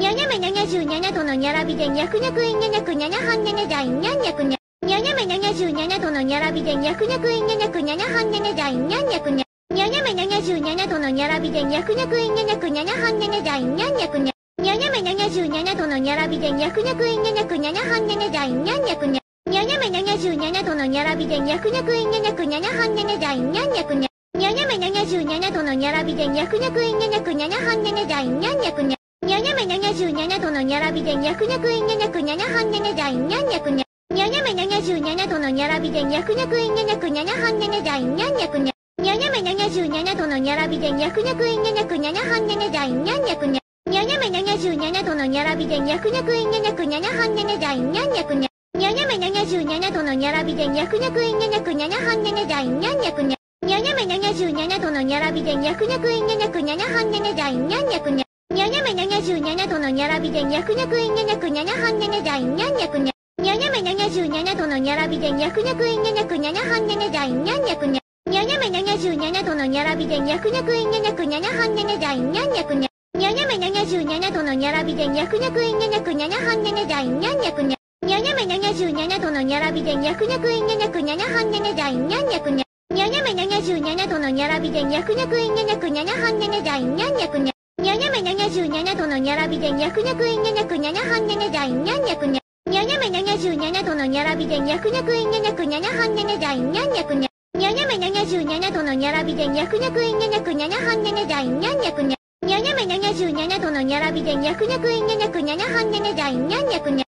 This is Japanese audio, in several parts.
にゃにゃめ77との並びでにゃくにゃくいにゃにゃくにゃにゃはんにゃにゃだいにゃんにゃくにゃ。にゃにゃめ77との並びでにゃくにゃくいにゃにゃくにゃにゃはんにゃにゃだいにゃんにゃくにゃ。にゃにゃめ77との並びでにゃくにゃくいにゃにゃくにゃにゃはんにゃにゃだいにゃんにゃくにゃ。にゃにゃめ77との並びでにゃくにゃくいにゃにゃくにゃにゃはんにゃにゃだいにゃんにゃくにゃ。にゃにゃめ77との並びでにゃくにゃくいにゃにゃくにゃにゃはんにゃにゃだいにゃんにゃくにゃ。にゃにゃめ77との並びでにゃくにゃくいにゃにゃくにゃにゃはんにゃにゃだいにゃんにゃくにゃ。にゃにゃめ77との並びでにゃくにゃくいにゃにゃくにゃにゃはんにゃにゃだいにゃんにゃくにゃ。にゃにゃめ77との並びでにゃくにゃくいにゃにゃくにゃにゃはんにゃにゃだいにゃんにゃくにゃ。にゃにゃめ77との並びでにゃくにゃくいにゃにゃくにゃにゃはんにゃにゃだいにゃんにゃくにゃ。にゃにゃめ77との並びでにゃくにゃくいにゃにゃくにゃにゃはんにゃにゃだいにゃんにゃくにゃ。にゃにゃめ77との並びでにゃくにゃくいにゃにゃくにゃにゃはんにゃにゃだいにゃんにゃくにゃ。にゃにゃめ77との並びでにゃくにゃくいにゃにゃくにゃにゃはんにゃにゃだいにゃんにゃくにゃ。にゃにゃめ77との並びでにゃくにゃくいにゃにゃくにゃにゃはんにゃにゃだいにゃんにゃくにゃ。にゃにゃめ77との並びでにゃくにゃくいにゃにゃくにゃにゃはんにゃにゃだいにゃんにゃくにゃ。にゃにゃめ77との並びでにゃくにゃくいにゃにゃくにゃにゃはんにゃにゃだいにゃんにゃくにゃ。にゃにゃめ77との並びでにゃくにゃくいにゃにゃくにゃにゃはんにゃにゃだいにゃんにゃくにゃ。にゃにゃめ77との並びでにゃくにゃくいにゃにゃくにゃにゃはんにゃにゃだいにゃんにゃくにゃ。にゃにゃめ77との並びでにゃくにゃくいにゃにゃくにゃにゃはんにゃにゃだいにゃんにゃくにゃ。にゃにゃめ77との並びでにゃくにゃくいにゃにゃくにゃにゃはんにゃにゃだいにゃんにゃくにゃ。にゃにゃめ77との並びでにゃくにゃくいにゃにゃくにゃにゃはんにゃにゃだいにゃんにゃくにゃ。にゃにゃめ77との並びでにゃくにゃくいにゃにゃくにゃにゃはんにゃにゃだいにゃんにゃくにゃ。にゃにゃめ77との並びでにゃくにゃくいにゃにゃくにゃにゃはんにゃにゃだいにゃんにゃくにゃ。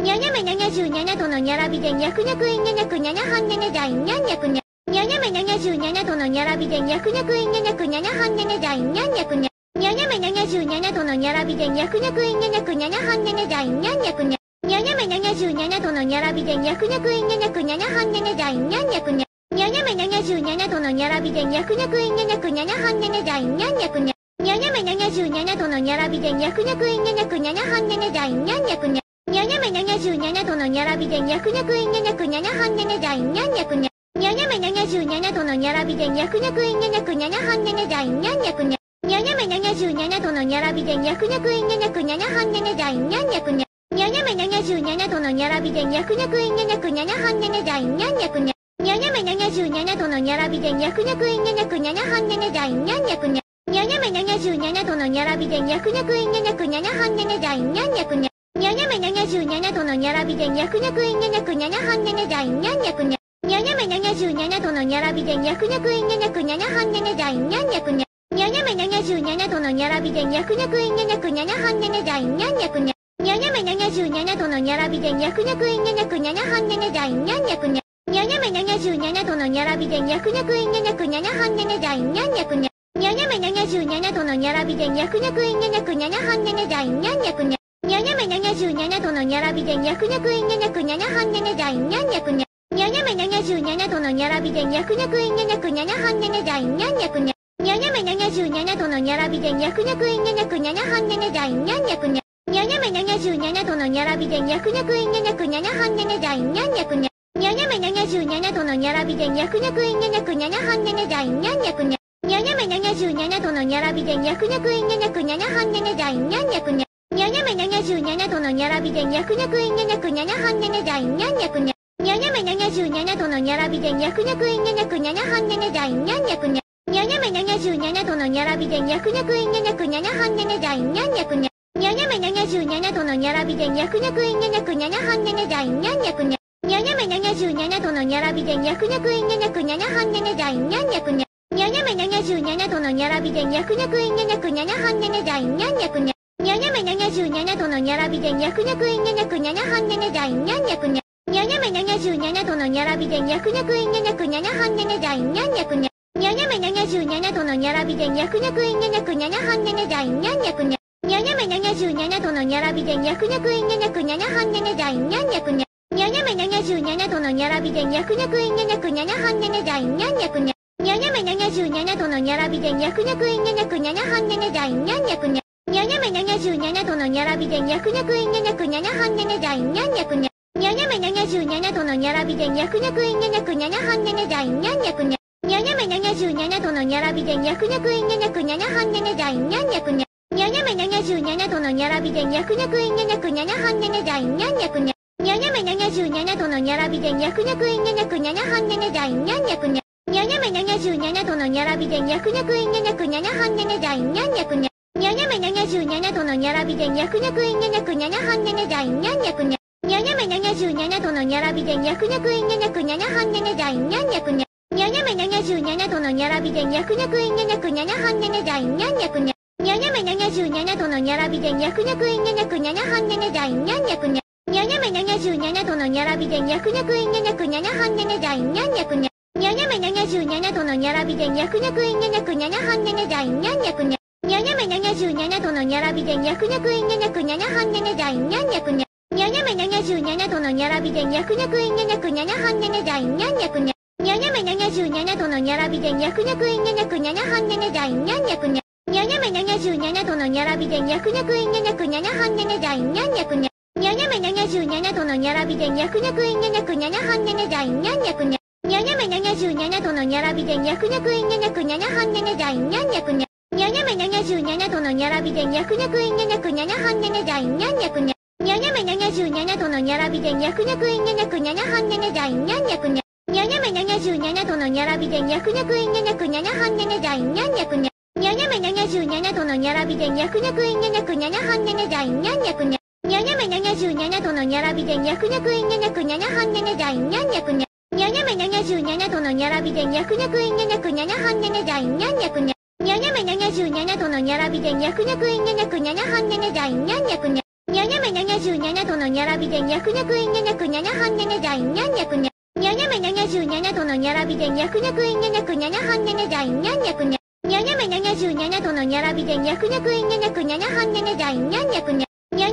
にゃにゃめ77との並びでにゃくにゃくいにゃにゃくにゃにゃはんにゃにゃだいにゃんにゃくにゃ。にゃにゃめ77との並びでにゃくにゃくいにゃにゃくにゃにゃはんにゃにゃだいにゃんにゃくにゃ。にゃにゃめ77との並びでにゃくにゃくいにゃにゃくにゃにゃはんにゃにゃだいにゃんにゃくにゃ。にゃにゃめ77との並びでにゃくにゃくいにゃにゃくにゃにゃはんにゃにゃだいにゃんにゃくにゃ。にゃにゃめ77との並びでにゃくにゃくいにゃにゃくにゃにゃはんにゃにゃだいにゃんにゃくにゃ。にゃにゃめ77との並びでにゃくにゃくいにゃにゃくにゃにゃはんにゃにゃだいにゃんにゃくにゃ。にゃにゃめ77との並びでにゃくにゃくいにゃにゃくにゃにゃはんにゃにゃだいにゃんにゃくにゃ。にゃにゃめ77との並びでにゃくにゃくいにゃにゃくにゃにゃはんにゃにゃだいにゃんにゃくにゃ。にゃにゃめ77との並びでにゃくにゃくいにゃにゃくにゃにゃはんにゃにゃだいにゃんにゃくにゃ。にゃにゃめ77との並びでにゃくにゃくいにゃにゃくにゃにゃはんにゃにゃだいにゃんにゃくにゃ。にゃにゃめ77との並びでにゃくにゃくいにゃにゃくにゃにゃはんにゃにゃだいにゃんにゃくにゃ。にゃにゃめ77との並びでにゃくにゃくいにゃにゃくにゃにゃはんにゃにゃだいにゃんにゃくにゃ。にゃにゃめ77との並びでにゃくにゃくいにゃにゃくにゃにゃはんにゃにゃだいにゃんにゃくにゃ。にゃにゃめ77との並びでにゃくにゃくいにゃにゃくにゃにゃはんにゃにゃだいにゃんにゃくにゃ。にゃにゃめ77との並びでにゃくにゃくいにゃにゃくにゃにゃはんにゃにゃだいにゃんにゃくにゃ。にゃにゃめ77との並びでにゃくにゃくいにゃにゃくにゃにゃはんにゃにゃだいにゃんにゃくにゃ。にゃにゃめ77との並びでにゃくにゃくいにゃにゃくにゃにゃはんにゃにゃだいにゃんにゃくにゃ。にゃにゃめ77との並びでにゃくにゃくいにゃにゃくにゃにゃはんにゃにゃだいにゃんにゃくにゃ。にゃにゃめ77との並びでにゃくにゃくいにゃにゃくにゃにゃはんにゃにゃだいにゃんにゃくにゃ。にゃにゃめ77との並びでにゃくにゃくいにゃにゃくにゃにゃはんにゃにゃだいにゃんにゃくにゃ。にゃにゃめ77との並びでにゃくにゃくいにゃにゃくにゃにゃはんにゃにゃだいにゃんにゃくにゃ。にゃにゃめ77との並びでにゃくにゃくいにゃにゃくにゃにゃはんにゃにゃだいにゃんにゃくにゃ。にゃにゃめ77との並びでにゃくにゃくいにゃにゃくにゃにゃはんにゃにゃだいにゃんにゃくにゃ。にゃにゃめ77との並びでにゃくにゃくいにゃにゃくにゃにゃはんにゃにゃだいにゃんにゃくにゃ。にゃにゃめ77との並びでにゃくにゃくいにゃにゃくにゃにゃはんにゃにゃだいにゃんにゃくにゃ。にゃにゃめ77との並びでにゃくにゃくいにゃにゃくにゃにゃはんにゃにゃだいにゃんにゃくにゃ。にゃにゃめ77との並びでにゃくにゃくいにゃにゃくにゃにゃはんにゃにゃだいにゃんにゃくにゃ。にゃにゃめ77との並びでにゃくにゃくいにゃにゃくにゃにゃはんにゃにゃだいにゃんにゃくにゃ。にゃにゃめ77との並びでにゃくにゃくいにゃにゃくにゃにゃはんにゃにゃだいにゃんにゃくにゃ。にゃにゃめ77との並びでにゃくにゃくいにゃにゃくにゃにゃはんにゃにゃだいにゃんにゃくにゃ。にゃにゃめ77との並びでにゃくにゃくいにゃにゃくにゃにゃはんにゃにゃだいにゃんにゃくにゃ。にゃにゃめ77との並びでにゃくにゃくいにゃにゃくにゃにゃはんにゃにゃだいにゃんにゃくにゃ。にゃにゃめ77との並びでにゃくにゃくいにゃにゃくにゃにゃはんにゃにゃだいにゃんにゃくにゃ。にゃにゃめ77との並びでにゃくにゃくいにゃにゃくにゃにゃはんにゃにゃだいにゃんにゃくにゃ。にゃにゃめ77との並びでにゃくにゃくいにゃにゃくにゃにゃはんにゃにゃだいにゃんにゃくにゃ。にゃにゃめ77との並びでにゃくにゃくいにゃにゃくにゃにゃはんにゃにゃだいにゃんにゃくにゃ。にゃにゃめ77との並びでにゃくにゃくいにゃにゃくにゃにゃはんにゃにゃだいにゃんにゃくにゃ。にゃにゃめ77との並びでにゃくにゃくいにゃにゃくにゃにゃはんにゃにゃだいにゃんにゃくにゃ。にゃにゃめ77との並びでにゃくにゃくいにゃにゃくにゃにゃはんにゃにゃだいにゃんにゃくにゃ。にゃにゃめめ77との並びでにゃくにゃくいんにゃにゃくにゃにゃはんにゃにゃじゃいんにゃんにゃくにゃ。にゃにゃめ77との並びでにゃくにゃくいんにゃにゃくにゃにゃはんにゃにゃじゃいんにゃんにゃくにゃ。にゃにゃめ77との並びでにゃくにゃくいんにゃにゃくにゃにゃはんにゃにゃじゃいんにゃんにゃくにゃ。にゃにゃめ77との並びでにゃくにゃくいんにゃにゃくにゃにゃはんにゃにゃじゃいんにゃんにゃくにゃ。にゃにゃめ77との並びでにゃくにゃくいんにゃにゃくにゃにゃはんにゃにゃじゃいんにゃんにゃくにゃ。にゃにゃめ77との並びでにゃくにゃくいんにゃにゃくにゃにゃはんにゃにゃじゃいんにゃんにゃくにゃ。にゃにゃめ77との並びでにゃくにゃくいんにゃにゃくにゃにゃはんにゃにゃじゃいんにゃんにゃくにゃ。にゃにゃめ77との並びでにゃくにゃくいんにゃにゃくにゃにゃはんにゃにゃじゃいんにゃんにゃくにゃ。にゃにゃめ77との並びでにゃくにゃくいんにゃにゃくにゃにゃはんにゃにゃじゃいんにゃんにゃくにゃ。にゃにゃめ77との並びでにゃくにゃくいんにゃにゃくにゃにゃはんにゃにゃじゃいんにゃんにゃくにゃ。にゃにゃめ77との並びでにゃくにゃくいんにゃにゃくにゃにゃはんにゃにゃじゃいんにゃんにゃくにゃ。にゃにゃめ77との並びでにゃくにゃくいんにゃにゃくにゃにゃはんにゃにゃじゃいんにゃんにゃくにゃ。にゃにゃめ77との並びでにゃくにゃくいんにゃにゃくにゃにゃはんにゃにゃじゃいんにゃんにゃくにゃ。にゃにゃめ77との並びでにゃくにゃくいんにゃにゃくにゃにゃはんにゃにゃじゃいんにゃんにゃくにゃ。にゃにゃめ77との並びでにゃくにゃくいんにゃにゃくにゃにゃはんにゃにゃじゃいんにゃんにゃくにゃ。にゃにゃめ77との並びでにゃくにゃくいんにゃにゃくにゃにゃはんにゃにゃじゃいんにゃんにゃくにゃ。にゃにゃめ77との並びでにゃくにゃくいんにゃにゃくにゃにゃはんにゃにゃじゃいんにゃんにゃくにゃ。にゃにゃめ77との並びでにゃくにゃくいんにゃにゃくにゃにゃはんにゃにゃじゃいんにゃんにゃくにゃ。にゃにゃめ77との並びでにゃくにゃくいんにゃにゃくにゃにゃはんにゃにゃじゃいんにゃんにゃくにゃ。にゃにゃめ77との並びでにゃくにゃくいんにゃにゃくにゃにゃはんにゃにゃじゃいんにゃんにゃくにゃ。にゃにゃめ77との並びでにゃくにゃくいんにゃにゃくにゃにゃはんにゃにゃじゃいんにゃんにゃくにゃ。にゃにゃめ77との並びでにゃくにゃくいんにゃにゃくにゃにゃはんにゃにゃじゃいんにゃんにゃくにゃ。にゃにゃめ77との並びでにゃくにゃくいんにゃにゃくにゃにゃはんにゃにゃじゃいんにゃんにゃくにゃ。にゃにゃめ77との並びでにゃくにゃくいんにゃにゃくにゃにゃはんにゃにゃじゃいんにゃんにゃくにゃ。にゃにゃめ77との並びでにゃくにゃくいんにゃにゃくにゃにゃはんにゃにゃじゃいんにゃんにゃくにゃ。にゃに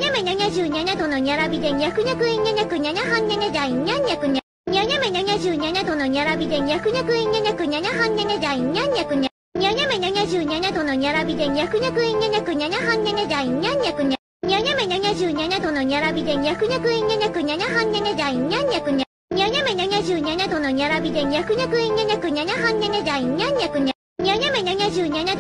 ゃめ77との並びでにゃくにゃくいんにゃにゃくにゃにゃはんにゃにゃじゃいんにゃんにゃくにゃ。にゃにゃめ77との並びでにゃくにゃくいんにゃにゃくにゃにゃはんにゃにゃじゃいんにゃんにゃくにゃ。にゃにゃめ77との並びでにゃくにゃくいんにゃにゃくにゃにゃはんにゃにゃじゃいんにゃんにゃくにゃ。にゃにゃめ77との並びでにゃくにゃくいんにゃにゃくにゃにゃはんにゃにゃじゃいんにゃんにゃくにゃ。にゃにゃめ77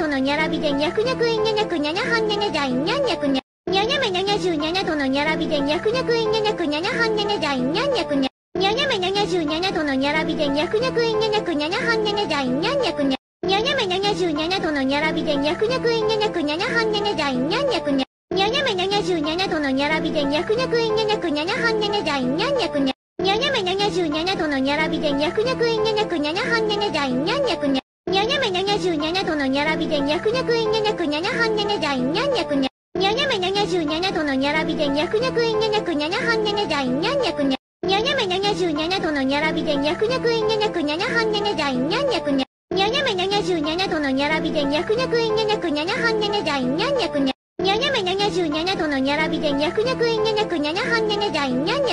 との並びでにゃくにゃくいんにゃにゃくにゃにゃはんにゃにゃじゃいんにゃんにゃくにゃ。にゃにゃめ77との並びでにゃくにゃくいんにゃにゃくにゃにゃはんにゃにゃじゃいんにゃんにゃくにゃ。にゃにゃめ77との並びでにゃくにゃくいんにゃにゃくにゃにゃはんにゃにゃじゃいんにゃんにゃくにゃ。にゃにゃめ77との並びでにゃくにゃくいんにゃにゃくにゃにゃはんにゃにゃじゃいんにゃんにゃくにゃ。にゃにゃめ77との並びでにゃくにゃくいんにゃにゃくにゃにゃはんにゃにゃじゃいんにゃんにゃくにゃ。にゃにゃめ77との並びでにゃくにゃくいんにゃにゃくにゃにゃはんにゃにゃじゃいんにゃんにゃくにゃ。にゃにゃめ77との並びでにゃくにゃくいんにゃにゃくにゃにゃはんにゃにゃじゃいんにゃんにゃくにゃ。にゃにゃめ77との並びでにゃくにゃくいんにゃにゃくにゃにゃはんにゃにゃじゃいんにゃんにゃくにゃ。にゃにゃめ77との並びでにゃくにゃくいんにゃにゃくにゃにゃはんにゃにゃじゃいんにゃんにゃくにゃ。にゃにゃめ77との並びでにゃくにゃくいんにゃにゃくにゃにゃはんにゃにゃじゃいんにゃんにゃくにゃ。にゃにゃめ77との並びでにゃくにゃくいんにゃにゃくにゃにゃはんにゃにゃじゃいんにゃんにゃくにゃ。にゃにゃめ77との並びでにゃくにゃくいんにゃにゃくにゃにゃはんにゃにゃじゃいんにゃん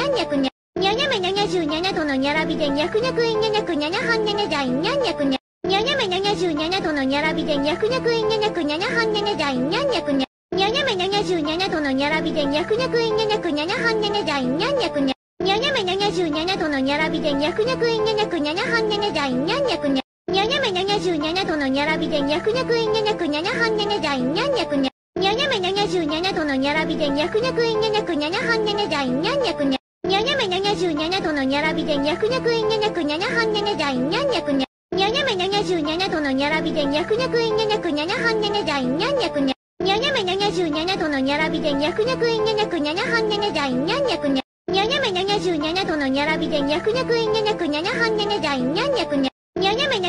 にゃくにゃ。にゃにゃめ77との並びでにゃくにゃくいんにゃにゃくにゃにゃはんにゃにゃじゃいんにゃんにゃくにゃ。にゃにゃめ77との並びでにゃくにゃくいんにゃにゃくにゃにゃはんにゃにゃじゃいんにゃんにゃくにゃ。にゃにゃめ77との並びでにゃくにゃくいんにゃにゃくにゃにゃはんにゃにゃじゃいんにゃんにゃくにゃ。にゃにゃめ77との並びでにゃくにゃくいんにゃにゃくにゃにゃはんにゃにゃじゃいんにゃんにゃくにゃ。にゃにゃめ77との並びでにゃくにゃくいんにゃにゃくにゃにゃはんにゃにゃじゃいんにゃんにゃくにゃ。にゃにゃめ77との並びでにゃくにゃくいんにゃにゃくにゃにゃはんにゃにゃじゃいんにゃんにゃくにゃ。にゃにゃめ77との並びでにゃくにゃくいんにゃにゃくにゃにゃはんにゃにゃじゃいんにゃんにゃくにゃ。にゃにゃめ77との並びでにゃくにゃくいんにゃにゃくにゃにゃはんにゃにゃじゃいんにゃんにゃくにゃ。にゃにゃめ77との並びでにゃくにゃくいんにゃにゃくにゃにゃはんにゃにゃじゃいんにゃんにゃくにゃ。にゃにゃめ77との並びでにゃくにゃくいんにゃにゃくにゃにゃはんにゃにゃじゃいんにゃんにゃくにゃ。にゃにゃめ77との並びでにゃくにゃくいんにゃにゃくにゃにゃはんにゃにゃじゃいんにゃんにゃくにゃ。にゃにゃめ77との並びでにゃくにゃくいんにゃにゃくにゃにゃはんにゃにゃじゃいんにゃんにゃくにゃ。にゃにゃめ77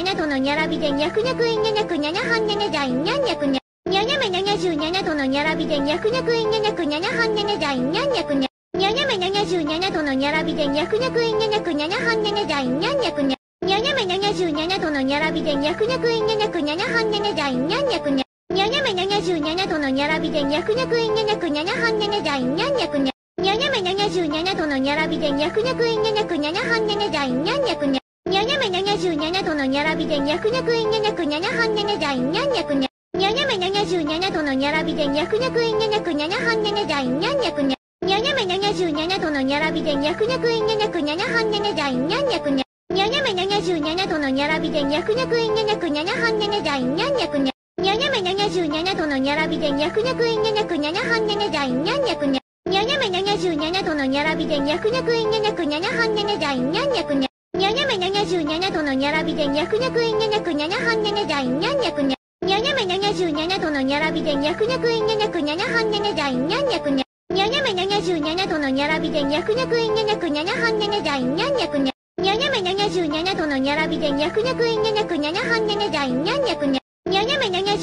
との並びでにゃくにゃくいんにゃにゃくにゃにゃはんにゃにゃじゃいんにゃんにゃくにゃ。にゃにゃめ77との並びでにゃくにゃくいんにゃにゃくにゃにゃはんにゃにゃじゃいんにゃんにゃくにゃ。にゃにゃめ77との並びでにゃくにゃくいんにゃにゃくにゃにゃはんにゃにゃじゃいんにゃんにゃくにゃ。にゃにゃめ77との並びでにゃくにゃくいんにゃにゃくにゃにゃはんにゃにゃじゃいんにゃんにゃくにゃ。にゃにゃめ77との並びでにゃくにゃくいんにゃにゃくにゃにゃはんにゃにゃじゃいんにゃんにゃくにゃ。にゃにゃめ77との並びでにゃくにゃくいんにゃにゃくにゃにゃはんにゃにゃじゃいんにゃんにゃくにゃ。にゃにゃめ77との並びでにゃくにゃくいんにゃにゃくにゃにゃはんにゃにゃじゃいんにゃんにゃくにゃ。にゃにゃめ77との並びでにゃくにゃくいんにゃにゃくにゃにゃはんにゃにゃじゃいんにゃんにゃくにゃ。にゃにゃめ77との並びでにゃくにゃくいんにゃにゃくにゃにゃはんにゃにゃじゃいんにゃんにゃくにゃ。にゃにゃめ77との並びでにゃくにゃくいんにゃにゃくにゃにゃはんにゃにゃじゃいんにゃんにゃくにゃ。にゃにゃめ77との並びでにゃくにゃくいんにゃにゃくにゃにゃはんにゃにゃじゃいんにゃんにゃくにゃ。にゃにゃめ77との並びでにゃくにゃくいんにゃにゃくにゃにゃはんにゃにゃじゃいんにゃんにゃくにゃ。にゃにゃめ77との並びでにゃくにゃくいんにゃにゃくにゃにゃはんにゃにゃじゃいんにゃんにゃくにゃ。にゃにゃめ77との並びでにゃくにゃくいんにゃにゃくにゃにゃはんにゃにゃじゃいんにゃんにゃくにゃ。にゃにゃめ77との並びでにゃくにゃくいんにゃにゃくにゃにゃはんにゃにゃじゃいんにゃんにゃくにゃ。にゃにゃめ77との並びでにゃくにゃくいんにゃにゃくにゃにゃはんにゃにゃじゃいんにゃんにゃくにゃ。にゃにゃめ77との並びでにゃくにゃくいんにゃにゃくにゃにゃはんにゃにゃじゃいんにゃんにゃくにゃ。にゃにゃめ77との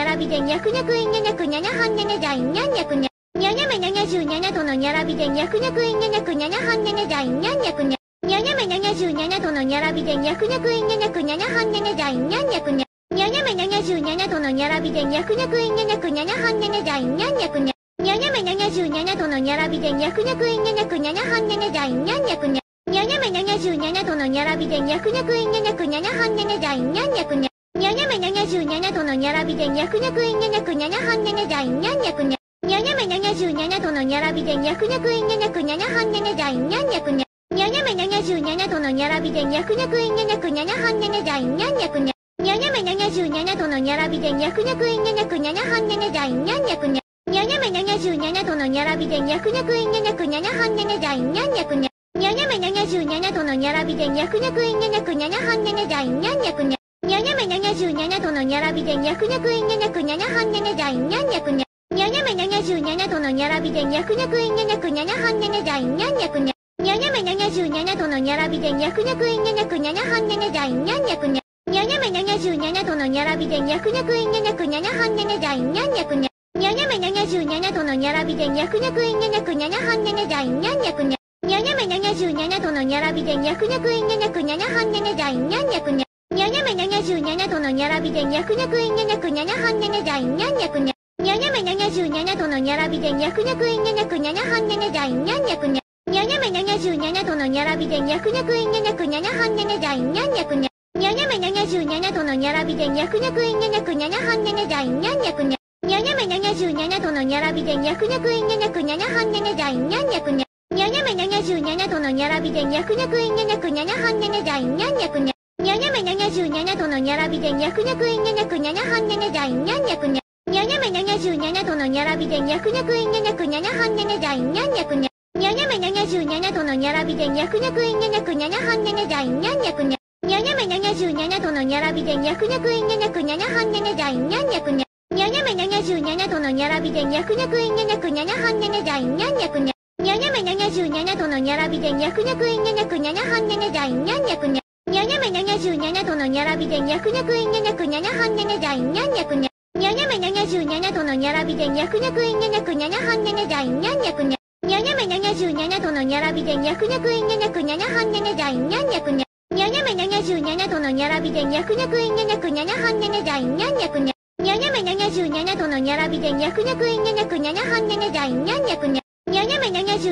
並びでにゃくにゃくいんにゃにゃくにゃにゃはんにゃにゃじゃいんにゃんにゃくにゃ。にゃにゃめ77との並びでにゃくにゃくいんにゃにゃくにゃにゃはんにゃにゃじゃいんにゃんにゃくにゃ。にゃにゃめ77との並びでにゃくにゃくいんにゃにゃくにゃにゃはんにゃにゃじゃいんにゃんにゃくにゃ。にゃにゃめ77との並びでにゃくにゃくいんにゃにゃくにゃにゃはんにゃにゃじゃいんにゃんにゃくにゃ。にゃにゃめ77との並びでにゃくにゃくいんにゃにゃくにゃにゃはんにゃにゃじゃいんにゃんにゃくにゃ。にゃにゃめ77との並びでにゃくにゃくいんにゃにゃくにゃにゃはんにゃにゃじゃいんにゃんにゃくにゃ。にゃにゃめ77との並びでにゃくにゃくいんにゃにゃくにゃにゃはんにゃにゃじゃいんにゃんにゃくにゃ。にゃにゃめ77との並びでにゃくにゃくいんにゃにゃくにゃにゃはんにゃにゃじゃいんにゃんにゃくにゃ。にゃにゃめ77との並びでにゃくにゃくいんにゃにゃくにゃにゃはんにゃにゃじゃいんにゃんにゃくにゃ。にゃにゃめ77との並びでにゃくにゃくいんにゃにゃくにゃにゃはんにゃにゃじゃいんにゃんにゃくにゃ。にゃにゃめ77との並びでにゃくにゃくいんにゃにゃくにゃにゃはんにゃにゃじゃいんにゃんにゃくにゃ。にゃにゃめ77との並びでにゃくにゃくいんにゃにゃくにゃにゃはんにゃにゃじゃいんにゃんにゃくにゃ。にゃにゃめ77との並びでにゃくにゃくいんにゃにゃくにゃにゃはんにゃにゃじゃいんにゃんにゃくにゃ。にゃにゃめ77との並びでにゃくにゃくいんにゃにゃくにゃにゃはんにゃにゃじゃいんにゃんにゃくにゃ。にゃにゃめ77との並びでにゃくにゃくいんにゃにゃくにゃにゃはんにゃにゃじゃいんにゃんにゃくにゃ。にゃにゃめ77との並びでにゃくにゃくいんにゃにゃくにゃにゃはんにゃにゃじゃいんにゃんにゃくにゃ。にゃにゃめ77との並びでにゃくにゃくいんにゃにゃくにゃにゃはんにゃにゃじゃいんにゃんにゃくにゃ。にゃにゃめ77との並びでにゃくにゃくいんにゃにゃくにゃにゃはんにゃにゃじゃいんにゃんにゃくにゃ。にゃにゃめ77との並びでにゃくにゃくいんにゃにゃくにゃにゃはんにゃにゃじゃいんにゃんにゃくにゃ。にゃにゃめ77との並びでにゃくにゃくいんにゃにゃくにゃにゃはんにゃにゃじゃいんにゃんにゃくにゃ。にゃにゃめ77との並びでにゃくにゃくいんにゃにゃくにゃにゃはんにゃにゃじゃいんにゃんにゃくにゃ。にゃにゃめ77との並びでにゃくにゃくいんにゃにゃくにゃにゃはんにゃにゃじゃいんにゃんにゃくにゃ。にゃにゃめ77との並びでにゃくにゃくいんにゃにゃくにゃにゃはんにゃにゃじゃいんにゃんにゃくにゃ。にゃにゃめ77との並びでにゃくにゃくいんにゃにゃくにゃにゃはんにゃにゃじゃいんにゃんにゃくにゃ。にゃにゃめ77との並びでにゃくにゃくいんにゃにゃくにゃにゃはんにゃにゃじゃいんにゃんにゃくにゃ。にゃにゃめ77との並びでにゃくにゃくいんにゃにゃくにゃにゃはんにゃにゃじゃいんにゃんにゃくにゃ。にゃにゃめ77との並びでにゃくにゃくいんにゃにゃくにゃにゃはんにゃにゃじゃいんにゃんにゃくにゃ。にゃにゃめ77との並びでにゃくにゃくいんにゃにゃくにゃにゃはんにゃにゃじゃいんにゃんにゃくにゃ。にゃにゃめ77との並びでにゃくにゃくいんにゃにゃくにゃにゃはんにゃにゃじゃいんにゃんにゃくにゃ。にゃにゃめ77との並びでにゃくにゃくいんにゃにゃくにゃにゃはんにゃにゃじゃいんにゃんにゃくにゃ。にゃにゃめ77との並びでにゃくにゃくいんにゃにゃくにゃにゃはんにゃにゃじゃいんにゃんにゃくにゃ。にゃにゃめ77との並びでにゃくにゃくいんにゃにゃくにゃにゃはんにゃにゃじゃいんにゃんにゃくにゃ。にゃにゃめ77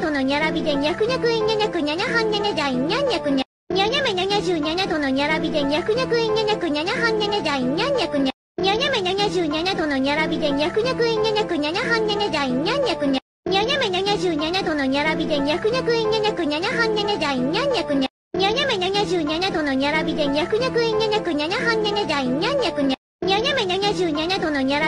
との並びでにゃくにゃくいんにゃにゃくにゃにゃはんにゃにゃじゃいんにゃんにゃくにゃ。にゃにゃめ77との並びでにゃくにゃくいんにゃにゃくにゃにゃはんにゃにゃじゃいんにゃんにゃくにゃ。にゃにゃめ77との並びでにゃくにゃくいんにゃにゃくにゃにゃはんにゃにゃじゃいんにゃんにゃくにゃ。にゃにゃめ77との並びでにゃくにゃくいんにゃにゃくにゃにゃはんにゃにゃじゃいんにゃんにゃくにゃ。にゃにゃめ77との並びでにゃくにゃくいんにゃにゃくにゃにゃはんにゃにゃじゃいんにゃんにゃくにゃ。にゃにゃめ77との並び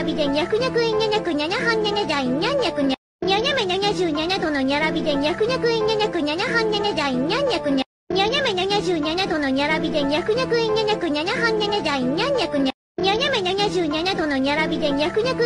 でにゃくにゃくいんにゃにゃくにゃにゃはんにゃにゃじゃいんにゃんにゃくにゃ。にゃにゃめ77との並びでにゃくにゃくいんにゃにゃくにゃにゃはんにゃにゃじゃいんにゃんにゃくにゃ。にゃにゃめ77との並びでにゃくにゃくいんにゃにゃくにゃにゃはんにゃにゃじゃいんにゃんにゃくにゃ。にゃにゃめ77との並びでにゃくにゃくい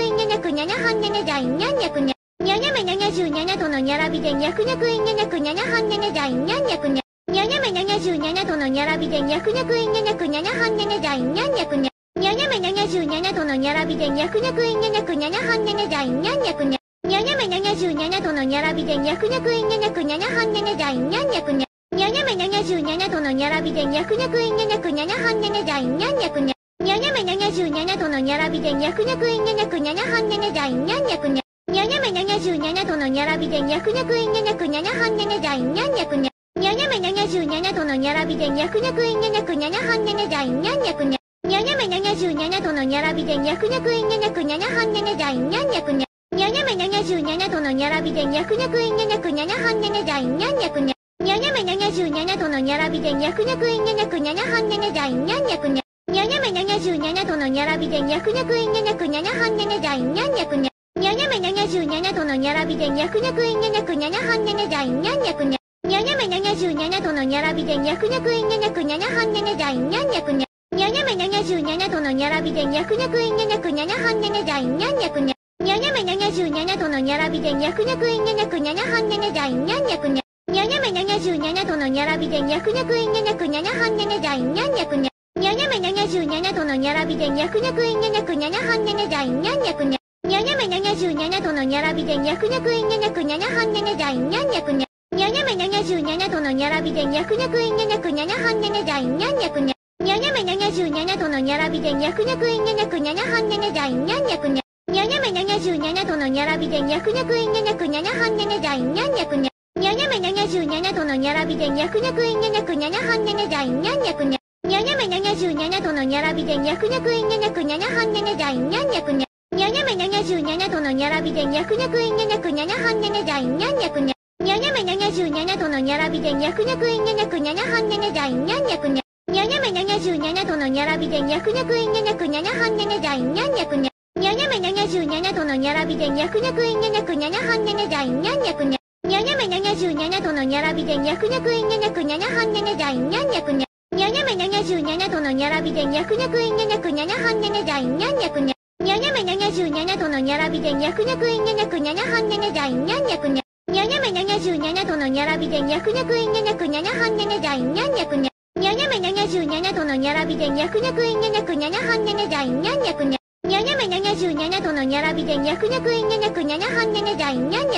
んにゃにゃくにゃにゃはんにゃにゃじゃいんにゃんにゃくにゃ。にゃにゃめ77との並びでにゃくにゃくいんにゃにゃくにゃにゃはんにゃにゃじゃいんにゃんにゃくにゃ。にゃにゃめ77との並びでにゃくにゃくいんにゃにゃくにゃにゃはんにゃにゃじゃいんにゃんにゃくにゃ。にゃにゃめ77との並びでにゃくにゃくいんにゃにゃくにゃにゃはんにゃにゃじゃいんにゃんにゃくにゃ。にゃにゃめ77との並びでにゃくにゃくいんにゃにゃくにゃにゃはんにゃにゃじゃいんにゃんにゃくにゃ。にゃにゃめ77との並びでにゃくにゃくいんにゃにゃくにゃにゃはんにゃにゃじゃいんにゃんにゃくにゃ。にゃにゃめ77との並びでにゃくにゃくいんにゃにゃくにゃにゃはんにゃにゃじゃいんにゃんにゃくにゃ。にゃにゃめ77との並びでにゃくにゃくいんにゃにゃくにゃにゃはんにゃにゃじゃいんにゃんにゃくにゃ。にゃにゃめ77との並びでにゃくにゃくいんにゃにゃくにゃにゃはんにゃにゃじゃいんにゃんにゃくにゃ。にゃにゃめ77との並びでにゃくにゃくいんにゃにゃくにゃにゃはんにゃにゃじゃいんにゃんにゃくにゃ。にゃにゃめ77との並びでにゃくにゃくいんにゃにゃくにゃにゃはんにゃにゃじゃいんにゃんにゃくにゃ。にゃにゃめ77との並びでにゃくにゃくいんにゃにゃくにゃにゃはんにゃにゃじゃいんにゃんにゃくにゃ。にゃにゃめ77とのにゃらびでにゃくにゃくいんにゃにゃくにゃにゃはんにゃにゃじゃいんにゃんにゃくにゃ。にゃにゃめ77とのにゃらびでにゃくにゃくいんにゃにゃくにゃにゃはんにゃにゃじゃいんにゃんにゃくにゃ。にゃにゃめ77とのにゃらびでにゃくにゃくいんにゃにゃくにゃにゃはんにゃにゃじゃいんにゃんにゃくにゃ。にゃにゃめ77とのにゃらびでにゃくにゃくいんにゃにゃくにゃにゃはんにゃにゃじゃいんにゃんにゃくにゃ。にゃにゃめ77とのにゃらびでにゃくにゃくいんにゃにゃくにゃにゃはんにゃにゃじゃいんにゃんにゃくにゃ。にゃにゃめ77とのにゃらびでにゃくにゃくいんにゃにゃくにゃにゃはんにゃにゃじゃいんにゃんにゃくにゃ。にゃにゃめ77とのにゃらびでにゃくにゃくいんにゃにゃくにゃにゃはんにゃにゃじゃいんにゃんにゃくにゃ。にゃにゃめ77とのにゃらびでにゃくにゃくいんにゃにゃくにゃにゃはんにゃにゃじゃいんにゃんにゃくにゃ。にゃにゃめ77とのにゃらびでにゃくにゃくいんにゃにゃくにゃにゃはんにゃにゃじゃいんにゃんにゃくにゃ。にゃにゃめ77とのにゃらびでにゃくにゃくいんにゃにゃくにゃにゃはんにゃにゃじゃいんにゃんにゃくにゃ。にゃにゃめ77とのにゃらびでにゃくにゃくいんにゃにゃくにゃにゃはんにゃにゃじゃいんにゃんにゃくにゃ。にゃにゃめ77とのにゃらびでにゃくにゃくいんにゃにゃくにゃにゃはんにゃにゃじゃいんにゃんにゃくにゃ。にゃにゃめ77とのにゃらびでにゃくにゃくいんにゃにゃくにゃにゃはんにゃにゃじゃいんにゃんにゃくにゃ。にゃにゃめ77とのにゃらびでにゃくにゃくいんにゃにゃくにゃにゃはんにゃにゃじゃいんにゃんにゃくにゃ。にゃにゃめ77とのにゃらびでにゃくにゃくいんにゃにゃくにゃにゃはんにゃにゃじゃいんにゃんにゃくにゃ。にゃにゃめ77とのにゃらびでにゃくにゃくいんにゃにゃくにゃにゃはんにゃにゃじゃいんにゃんにゃくにゃ。にゃにゃめ77とのにゃらびでにゃくにゃくいんにゃにゃくにゃにゃはんにゃにゃじゃいんにゃんにゃくにゃ。にゃにゃめ77とのにゃらびでにゃくにゃくいんにゃにゃくにゃにゃはんにゃにゃじゃいんにゃんにゃくにゃ。にゃにゃめ77とのにゃらびでにゃくにゃくいんにゃにゃくにゃにゃはんにゃにゃじゃいんにゃんにゃくにゃ。にゃにゃめ77とのにゃらびでにゃくにゃくいんにゃにゃくにゃにゃはんにゃにゃじゃいんにゃんにゃくにゃ。にゃにゃめ77とのにゃらびでにゃくにゃくいんにゃにゃくにゃにゃはんにゃにゃじゃいんにゃんにゃくにゃ。にゃにゃめ77とのにゃらびでにゃくにゃくいんにゃにゃくにゃにゃはんにゃにゃじゃいんにゃんにゃくにゃ。にゃにゃめ77とのにゃらびでにゃくにゃくいんにゃにゃくにゃにゃはんにゃにゃじゃいんにゃんにゃくにゃ。にゃにゃめ77とのにゃらびでにゃくにゃくいんにゃにゃくにゃにゃはんにゃに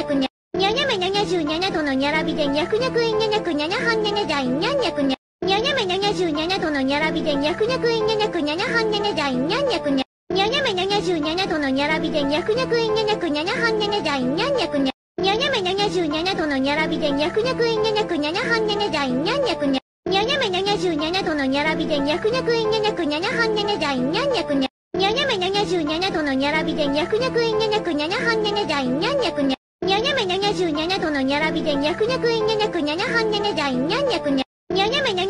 ゃじゃいんにゃんにゃくにゃ。にゃにゃめ77とのにゃらびでにゃくにゃくいんにゃにゃくにゃにゃはんにゃにゃじゃいんにゃんにゃくにゃ。にゃにゃめ77とのにゃらびでにゃくにゃくいんにゃにゃくにゃにゃはんにゃにゃじゃいんにゃんにゃくにゃ。にゃにゃめ77とのにゃらびでにゃくにゃくいんにゃにゃくにゃにゃはんにゃにゃじゃいんにゃんにゃくにゃ。にゃにゃめ77とのにゃらびでにゃくにゃくいんにゃにゃくにゃにゃはんにゃにゃじゃいんにゃんにゃくにゃ。にゃにゃめ77とのにゃらびでにゃくにゃくいんにゃにゃくにゃにゃはんにゃにゃじゃいんにゃんにゃくにゃ。にゃにゃめ77とのにゃらびでにゃくにゃくいんにゃにゃくにゃにゃはんにゃにゃじゃいんにゃんにゃくにゃ。にゃにゃめ77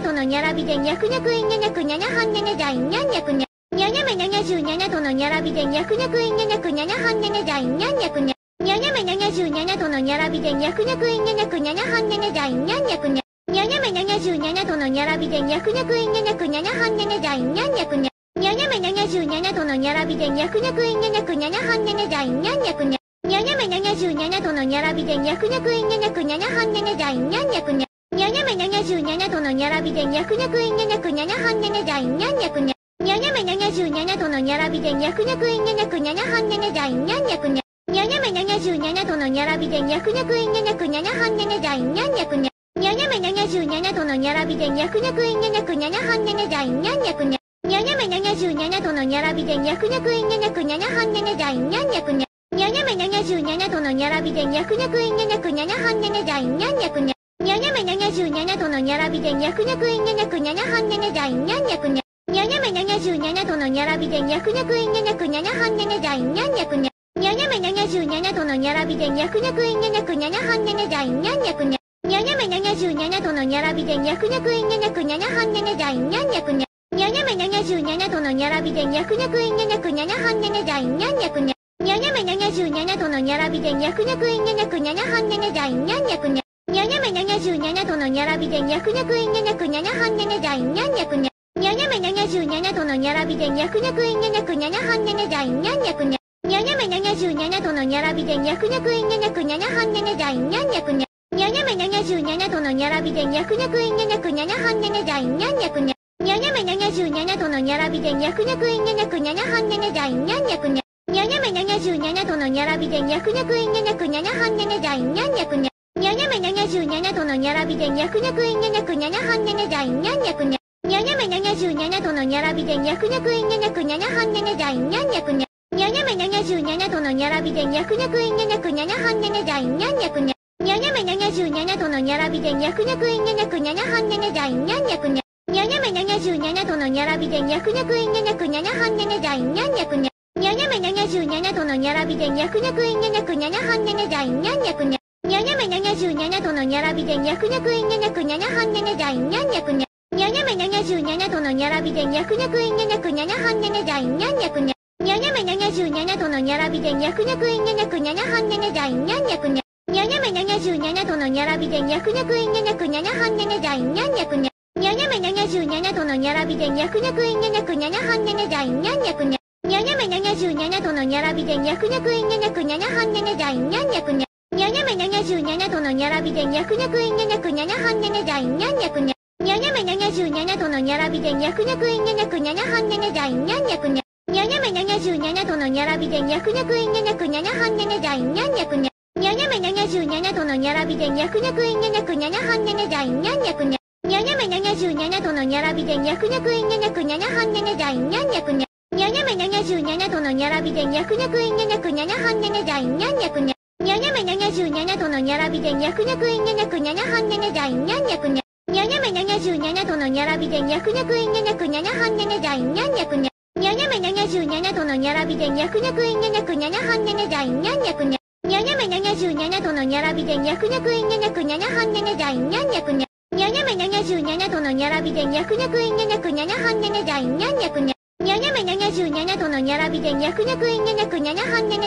とのにゃらびでにゃくにゃくいんにゃにゃくにゃにゃはんにゃにゃじゃいんにゃんにゃくにゃ。にゃにゃめ77とのにゃらびでにゃくにゃくいんにゃにゃくにゃにゃはんにゃにゃじゃいんにゃんにゃくにゃ。にゃにゃめ77とのにゃらびでにゃくにゃくいんにゃにゃくにゃにゃはんにゃにゃじゃいんにゃんにゃくにゃ。にゃにゃめ77とのにゃらびでにゃくにゃくいんにゃにゃくにゃにゃはんにゃにゃじゃいんにゃんにゃくにゃ。にゃにゃめ77とのにゃらびでにゃくにゃくいんにゃにゃくにゃにゃはんにゃにゃじゃいんにゃんにゃくにゃ。にゃにゃめ77とのにゃらびでにゃくにゃくいんにゃにゃくにゃにゃはんにゃにゃじゃいんにゃんにゃくにゃ。にゃにゃめ77とのにゃらびでにゃくにゃくいんにゃにゃくにゃにゃはんにゃにゃじゃいんにゃんにゃくにゃ。にゃにゃめ77とのにゃらびでにゃくにゃくいんにゃにゃくにゃにゃはんにゃにゃじゃいんにゃんにゃくにゃ。にゃにゃめ77とのにゃらびでにゃくにゃくいんにゃにゃくにゃにゃはんにゃにゃじゃいんにゃんにゃくにゃ。にゃにゃめ77とのにゃらびでにゃくにゃくいんにゃにゃくにゃにゃはんにゃにゃじゃいんにゃんにゃくにゃ。にゃにゃめ77とのにゃらびでにゃくにゃくいんにゃにゃくにゃにゃはんにゃにゃじゃいんにゃんにゃくにゃ。にゃにゃめ77とのにゃらびでにゃくにゃくいんにゃにゃくにゃにゃはんにゃにゃじゃいんにゃんにゃくにゃ。にゃにゃめ77とのにゃらびでにゃくにゃくいんにゃにゃくにゃにゃはんにゃにゃじゃいんにゃんにゃくにゃ。にゃにゃめ77とのにゃらびでにゃくにゃくいんにゃにゃくにゃにゃはんにゃにゃじゃいんにゃんにゃくにゃ。にゃにゃめ77とのにゃらびでにゃくにゃくいんにゃにゃくにゃにゃはんにゃにゃじゃいんにゃんにゃくにゃ。にゃにゃめ77とのにゃらびでにゃくにゃくいんにゃにゃくにゃにゃはんにゃにゃじゃいんにゃんにゃくにゃ。にゃにゃめ77とのにゃらびでにゃくにゃくいんにゃにゃくにゃにゃはんにゃにゃじゃいんにゃんにゃくにゃ。にゃにゃめ77とのにゃらびでにゃくにゃくいんにゃにゃくにゃにゃはんにゃにゃじゃいんにゃんにゃくにゃ。にゃにゃめ77とのにゃらびでにゃくにゃくいんにゃにゃくにゃにゃはんにゃにゃじゃいんにゃんにゃくにゃ。にゃにゃめ77とのにゃらびでにゃくにゃくいんにゃにゃくにゃにゃはんにゃにゃじゃいんにゃんにゃくにゃ。にゃにゃめ77とのにゃらびでにゃくにゃくいんにゃにゃくにゃにゃはんにゃにゃじゃいんにゃんにゃくにゃ。にゃにゃめ77とのにゃらびでにゃくにゃくいんにゃにゃくにゃにゃはんにゃにゃじゃいんにゃんにゃくにゃ。にゃにゃめ77とのにゃらびでにゃくにゃくいんにゃにゃくにゃにゃはんにゃにゃじゃいんにゃんにゃくにゃ。にゃにゃめ77とのにゃらびでにゃくにゃくいんにゃにゃくにゃにゃはんにゃにゃじゃいんにゃんにゃくにゃ。にゃにゃめ77とのにゃらびでにゃくにゃくいんにゃにゃくにゃにゃはんにゃにゃじゃいんにゃんにゃくにゃ。にゃにゃめ77とのにゃらびでにゃくにゃくいんにゃにゃくにゃにゃはんにゃにゃじゃいんにゃんにゃくにゃ。にゃにゃめ77とのにゃらびでにゃくにゃくいんにゃにゃくにゃにゃはんにゃにゃじゃいんにゃんにゃくにゃ。にゃにゃめ77とのにゃらびでにゃくにゃくいんにゃにゃくにゃにゃはんにゃにゃじゃいんにゃんにゃくにゃ。にゃにゃめ77とのにゃらびでにゃくにゃくいんにゃにゃくにゃにゃはんにゃにゃじゃいんにゃんにゃくにゃ。にゃにゃめ77とのにゃらびでにゃくにゃくいんにゃにゃくにゃにゃはんにゃにゃじゃいんにゃんにゃくにゃ。にゃにゃめ77とのにゃらびでにゃくにゃくいんにゃにゃくにゃにゃはんにゃにゃじゃいんにゃんにゃくにゃ。にゃにゃめ77との並びでにゃくにゃくいにゃにゃくにゃにゃはんにゃにゃじゃいにゃんにゃくにゃ。にゃにゃめ77との並びでにゃくにゃくいにゃにゃくにゃにゃはんにゃにゃじゃいにゃんにゃくにゃ。にゃにゃめ77との並びでにゃくにゃくいにゃにゃくにゃにゃはんにゃにゃじゃいにゃんにゃくにゃ。にゃにゃめ77との並びでにゃくにゃくいにゃにゃくにゃにゃはんにゃにゃじゃいにゃんにゃくにゃ。にゃにゃめ77との並びでにゃくにゃくいにゃにゃくにゃにゃはんにゃにゃじゃいにゃんにゃくにゃ。にゃにゃめ77との並びでにゃくにゃくいにゃにゃくにゃにゃはんにゃにゃじゃいにゃんにゃくにゃ。にゃにゃめ77との並びでにゃくにゃくいにゃにゃくにゃにゃはんにゃにゃじゃいにゃんにゃくにゃ。にゃにゃめ77との並びでにゃくにゃくいにゃにゃくにゃにゃはんにゃにゃじゃいにゃんにゃくにゃ。にゃにゃめ77との並びでにゃくにゃくいにゃにゃくにゃにゃはんにゃにゃじゃいにゃんにゃくにゃ。にゃにゃめ77との並びでにゃくにゃくいにゃにゃくにゃにゃはんにゃにゃじゃいにゃんにゃくにゃ。にゃにゃめ77との並びでにゃくにゃくいにゃにゃくにゃにゃはんにゃにゃじゃいにゃんにゃくにゃ。にゃにゃめ77との並びでにゃくにゃくいにゃにゃくにゃにゃはんにゃにゃじゃいにゃんにゃくにゃ。にゃにゃめ77との並びでにゃくにゃくいにゃにゃくにゃにゃはんにゃにゃじゃいにゃんにゃくにゃ。にゃにゃめ77との並びでにゃくにゃくいにゃにゃくにゃにゃはんにゃにゃじゃいにゃんにゃくにゃ。にゃにゃめ77との並びでにゃくにゃくいにゃにゃくにゃにゃはんにゃにゃじゃいにゃんにゃくにゃ。にゃにゃめ77との並びでにゃくにゃくいにゃにゃくにゃにゃはんにゃにゃじゃいにゃんにゃくにゃ。にゃにゃめ77との並びでにゃくにゃくいにゃにゃくにゃにゃはんにゃにゃじゃいにゃんにゃくにゃ。にゃにゃめ77との並びでにゃくにゃくいにゃにゃくにゃにゃはんにゃにゃじゃいにゃんにゃくにゃ。にゃにゃめ77との並びでにゃくにゃくいにゃにゃくにゃにゃはんにゃにゃじゃいにゃんにゃくにゃ。にゃにゃめ77との並びでにゃくにゃくいにゃにゃくにゃにゃはんにゃに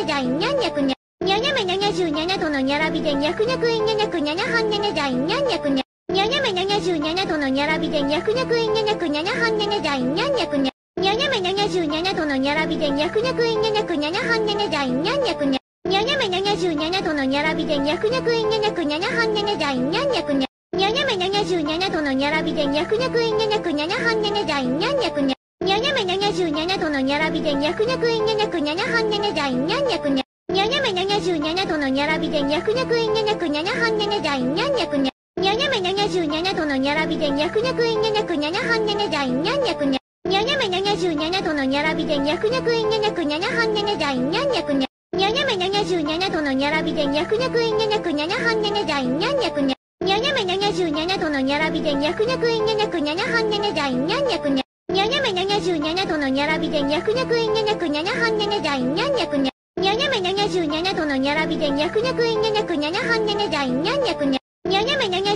ゃじゃいにゃんにゃくにゃ。にゃにゃめ77との並びでにゃくにゃくいにゃにゃくにゃにゃはんにゃにゃじゃいにゃんにゃくにゃ。にゃにゃめ77との並びでにゃくにゃくいにゃにゃくにゃにゃはんにゃにゃじゃいにゃんにゃくにゃ。にゃにゃめ77との並びでにゃくにゃくいにゃにゃくにゃにゃはんにゃにゃじゃいにゃんにゃくにゃ。にゃにゃめ77との並びでにゃくにゃくいにゃにゃくにゃにゃはんにゃにゃじゃいにゃんにゃくにゃ。にゃにゃめ77との並びでにゃくにゃくいにゃにゃくにゃにゃはんにゃにゃじゃいにゃんにゃくにゃ。にゃにゃめ77との並びでにゃくにゃくいにゃにゃくにゃにゃはんにゃにゃじゃいにゃんにゃくにゃ。にゃにゃめ77との並びでにゃくにゃくいにゃにゃくにゃにゃはんにゃにゃじゃいにゃんにゃくにゃ。にゃにゃめ77との並びでにゃくにゃくいにゃにゃくにゃにゃはんにゃにゃじゃいにゃんにゃくにゃ。にゃにゃめ77との並びでにゃくにゃくいにゃにゃくにゃにゃはんにゃにゃじゃいにゃんにゃくにゃ。にゃにゃめ77との並びでにゃくにゃくいにゃにゃくにゃにゃはんにゃにゃじゃいにゃんにゃくにゃ。にゃにゃめ77との並びでにゃくにゃくいにゃにゃくにゃにゃはんにゃにゃじゃいにゃんにゃくにゃ。にゃにゃめ77と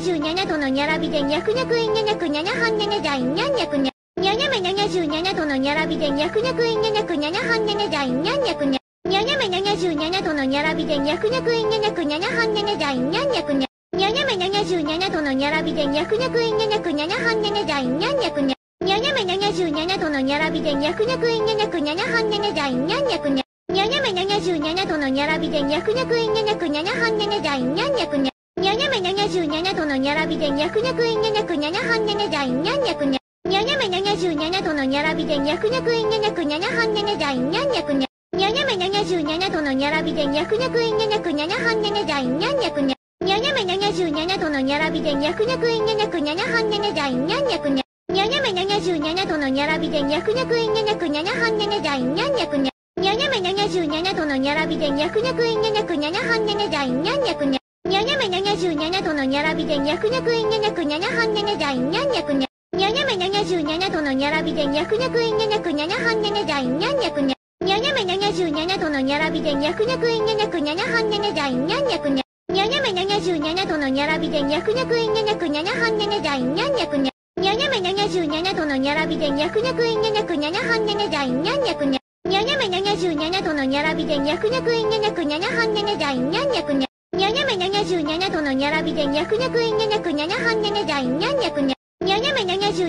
の並びでにゃくにゃくいにゃにゃくにゃにゃはんにゃにゃじゃいにゃんにゃくにゃ。にゃにゃめ77との並びでにゃくにゃくいにゃにゃくにゃにゃはんにゃにゃじゃいにゃんにゃくにゃ。にゃにゃめ77との並びでにゃくにゃくいにゃにゃくにゃにゃはんにゃにゃじゃいにゃんにゃくにゃ。にゃにゃめ77との並びでにゃくにゃくいにゃにゃくにゃにゃはんにゃにゃじゃいにゃんにゃくにゃ。にゃにゃめ77との並びでにゃくにゃくいにゃにゃくにゃにゃはんにゃにゃじゃいにゃんにゃくにゃ。にゃにゃめ77との並びでにゃくにゃくいにゃにゃくにゃにゃはんにゃにゃじゃいにゃんにゃくにゃ。にゃにゃめ77との並びでにゃくにゃくいにゃにゃくにゃにゃはんにゃにゃじゃいにゃんにゃくにゃ。にゃにゃめ77との並びでにゃくにゃくいにゃにゃくにゃにゃはんにゃにゃじゃいにゃんにゃくにゃ。にゃにゃめ77との並びでにゃくにゃくいにゃにゃくにゃにゃはんにゃにゃじゃいにゃんにゃくにゃ。にゃにゃめ77との並びでにゃくにゃくいにゃにゃくにゃにゃはんにゃにゃじゃいにゃんにゃくにゃ。にゃにゃめ77との並びでにゃくにゃくいにゃにゃくにゃにゃはんにゃにゃじゃいにゃんにゃくにゃ。にゃにゃめ77との並びでにゃくにゃくいにゃにゃくにゃにゃはんにゃにゃじゃいにゃんにゃくにゃ。にゃにゃめ77との並びでにゃくにゃくいにゃにゃくにゃにゃはんにゃにゃじゃいにゃんにゃくにゃ。にゃにゃめ77との並びでにゃくにゃくいにゃにゃくにゃにゃはんにゃにゃじゃいにゃんにゃくにゃ。にゃにゃめ77との並びでにゃくにゃくいにゃにゃくにゃにゃはんにゃにゃじゃいにゃんにゃくにゃ。にゃにゃめ77との並びでにゃくにゃくいにゃにゃくにゃにゃはんにゃにゃじゃいにゃんにゃくにゃ。にゃにゃめ77との並びでにゃくにゃくいにゃにゃくにゃにゃはんにゃにゃじゃいにゃんにゃくにゃ。にゃにゃめ77との並びでにゃくにゃくいにゃにゃくにゃにゃはんにゃにゃじゃいにゃんにゃくにゃ。にゃにゃめ77との並びでにゃくにゃくいにゃにゃくにゃにゃはんにゃにゃじゃいにゃんにゃくにゃ。にゃにゃめ77と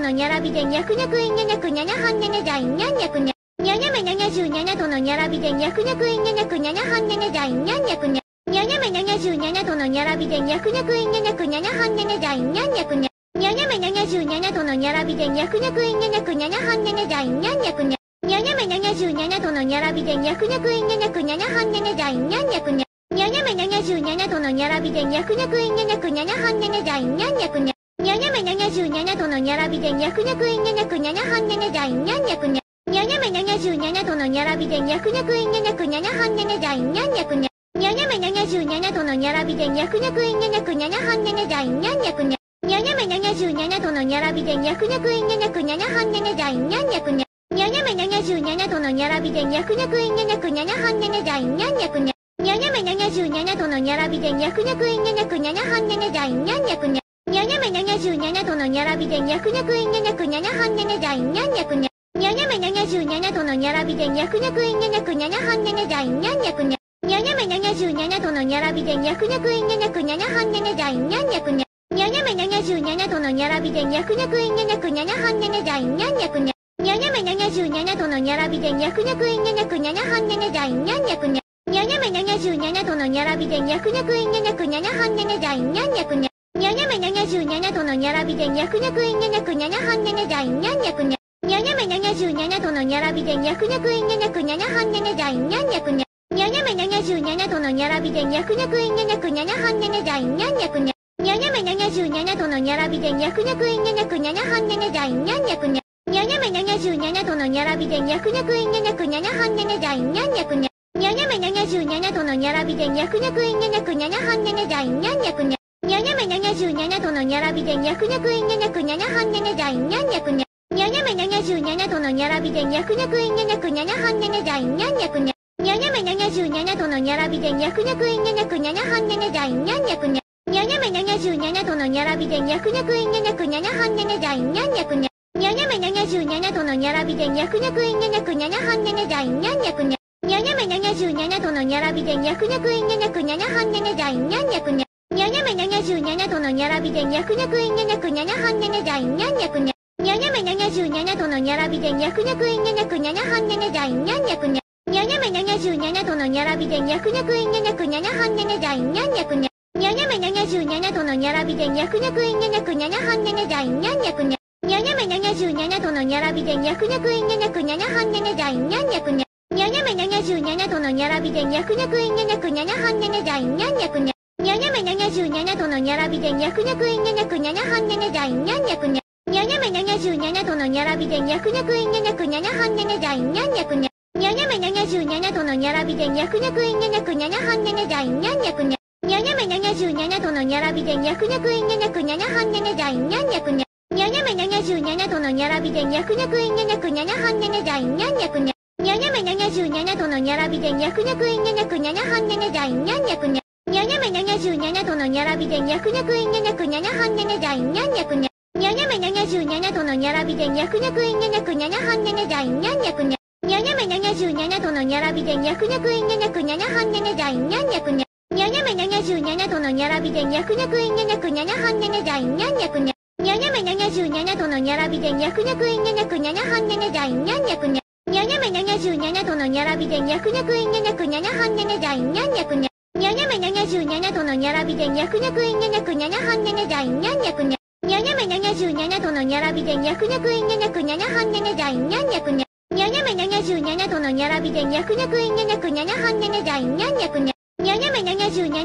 の並びでにゃくにゃくいにゃにゃくにゃにゃはんにゃにゃじゃいにゃんにゃくにゃ。にゃにゃめ77との並びでにゃくにゃくいにゃにゃくにゃにゃはんにゃにゃじゃいにゃんにゃくにゃ。にゃにゃめ77との並びでにゃくにゃくいにゃにゃくにゃにゃはんにゃにゃじゃいにゃんにゃくにゃ。にゃにゃめ77との並びでにゃくにゃくいにゃにゃくにゃにゃはんにゃにゃじゃいにゃんにゃくにゃ。にゃにゃめ77との並びでにゃくにゃくいにゃにゃくにゃにゃはんにゃにゃじゃいにゃんにゃくにゃ。にゃにゃめ77との並びでにゃくにゃくいにゃにゃくにゃにゃはんにゃにゃじゃいにゃんにゃくにゃ。にゃにゃめ77との並びでにゃくにゃくいにゃにゃくにゃにゃはんにゃにゃじゃいにゃんにゃくにゃ。にゃにゃめ77との並びでにゃくにゃくいにゃにゃくにゃにゃはんにゃにゃじゃいにゃんにゃくにゃ。にゃにゃめ77との並びでにゃくにゃくいにゃにゃくにゃにゃはんにゃにゃじゃいにゃんにゃくにゃ。にゃにゃめ77との並びでにゃくにゃくいにゃにゃくにゃにゃはんにゃにゃじゃいにゃんにゃくにゃ。にゃにゃめ77との並びでにゃくにゃくいにゃにゃくにゃにゃはんにゃにゃじゃいにゃんにゃくにゃ。にゃにゃめ77との並びでにゃくにゃくいにゃにゃくにゃにゃはんにゃにゃじゃいにゃんにゃくにゃ。にゃにゃめ77との並びでにゃくにゃくいにゃにゃくにゃにゃはんにゃにゃじゃいにゃんにゃくにゃ。にゃにゃめ77との並びでにゃくにゃくいにゃにゃくにゃにゃはんにゃにゃじゃいにゃんにゃくにゃ。にゃにゃめ77との並びでにゃくにゃくいにゃにゃくにゃにゃはんにゃにゃじゃいにゃんにゃくにゃ。にゃにゃめ77との並びでにゃくにゃくいにゃにゃくにゃにゃはんにゃにゃじゃいにゃんにゃくにゃ。にゃにゃめ77との並びでにゃくにゃくいにゃにゃくにゃにゃはんにゃにゃじゃいにゃんにゃくにゃ。にゃにゃめ77との並びでにゃくにゃくいにゃにゃくにゃにゃはんにゃにゃじゃいにゃんにゃくにゃ。にゃにゃめ77との並びでにゃくにゃくいにゃにゃくにゃにゃはんにゃにゃじゃいにゃんにゃくにゃ。にゃにゃめ77との並びでにゃくにゃくいにゃにゃくにゃにゃはんにゃにゃじゃいにゃんにゃくにゃ。にゃにゃめ77との並びでにゃくにゃくいにゃにゃくにゃにゃはんにゃにゃじゃいにゃんにゃくにゃ。にゃにゃめ77との並びでにゃくにゃくいにゃにゃくにゃにゃはんにゃにゃじゃいにゃんにゃくにゃ。にゃにゃめ77との並びでにゃくにゃくいにゃにゃくにゃにゃはんにゃにゃじゃいにゃんにゃくにゃ。にゃにゃめ77との並びでにゃくにゃくいにゃにゃくにゃにゃはんにゃにゃじゃいにゃんにゃくにゃ。にゃにゃめ77との並びでにゃくにゃくいにゃにゃくにゃにゃはんにゃにゃじゃいにゃんにゃくにゃ。にゃにゃめ77との並びでにゃくにゃくいにゃにゃくにゃにゃはんにゃにゃじゃいにゃんにゃくにゃ。にゃにゃめ77との並びでにゃくにゃくいにゃにゃくにゃにゃはんにゃにゃじゃいにゃんにゃくにゃ。にゃにゃめ77との並びでにゃくにゃくいにゃにゃくにゃにゃはんにゃにゃじゃいにゃんにゃくにゃ。にゃにゃめ77との並びでにゃくにゃくいにゃにゃくにゃにゃはんにゃにゃじゃいにゃんにゃくにゃ。にゃにゃめ77との並びでにゃくにゃくいにゃにゃくにゃにゃはんにゃにゃじゃいにゃんにゃくにゃ。にゃにゃめ77との並びでにゃくにゃくいにゃにゃくにゃにゃはんにゃにゃじゃいにゃんにゃくにゃ。にゃにゃめ77との並びでにゃくにゃくいにゃにゃくにゃにゃはんにゃにゃじゃいにゃんにゃくにゃ。にゃにゃめ77との並びでにゃくにゃくいにゃにゃくにゃにゃはんにゃにゃじゃいにゃんにゃくにゃ。にゃにゃめ77との並びでにゃくにゃくいにゃにゃくにゃにゃはんにゃにゃじゃいにゃんにゃくにゃ。にゃにゃめ77との並びでにゃくにゃくいにゃにゃくにゃにゃはんにゃにゃじゃいにゃんにゃくにゃ。にゃにゃめ77との並びでにゃくにゃくいにゃにゃくにゃにゃはんにゃにゃじゃいにゃんにゃくにゃ。にゃにゃめ77との並びでにゃくにゃくいにゃにゃくにゃにゃはんにゃにゃじゃいにゃんにゃくにゃ。にゃにゃめ77との並びでにゃくにゃくいにゃにゃくにゃにゃはんにゃにゃじゃいにゃんにゃくにゃ。にゃにゃめ77との並びでにゃくにゃくいにゃにゃくにゃにゃはんにゃにゃじゃいにゃんにゃくにゃ。にゃにゃめ77との並びでにゃくにゃくいにゃにゃくにゃにゃはんにゃにゃじゃいにゃんにゃくにゃ。にゃにゃめ77との並びでにゃくにゃくいにゃにゃくにゃにゃはんにゃにゃじゃいにゃんにゃくにゃ。にゃにゃめ77との並びでにゃくにゃくいにゃにゃくにゃにゃはんにゃにゃじゃいにゃんにゃくにゃ。にゃにゃめ77との並びでにゃくにゃくいにゃにゃくにゃにゃはんにゃにゃじゃいにゃんにゃくにゃ。にゃにゃめ77との並びでにゃくにゃくいにゃにゃくにゃにゃはんにゃにゃじゃいにゃんにゃくにゃ。にゃにゃめ77との並びでにゃくにゃくいにゃにゃくにゃにゃはんにゃにゃじゃいにゃんにゃくにゃ。にゃにゃめ77との並びでにゃくにゃくいにゃにゃくにゃにゃはんにゃにゃじゃいにゃんにゃくにゃ。にゃにゃめ77との並びでにゃくにゃくいにゃにゃくにゃにゃはんにゃにゃじゃいにゃんにゃくにゃ。にゃにゃめ77との並びでにゃくにゃくいにゃにゃくにゃにゃはんにゃにゃじゃいにゃんにゃくにゃ。にゃにゃめ77との並びでにゃくにゃくいにゃにゃくにゃにゃはんにゃにゃじゃいにゃんにゃくにゃ。にゃにゃめ77との並びでにゃくにゃくいにゃにゃくにゃにゃはんにゃにゃじゃいにゃんにゃくにゃ。にゃにゃめ77との並びでにゃくにゃくいにゃにゃくにゃにゃはんにゃにゃじゃいにゃんにゃくにゃ。にゃにゃめ77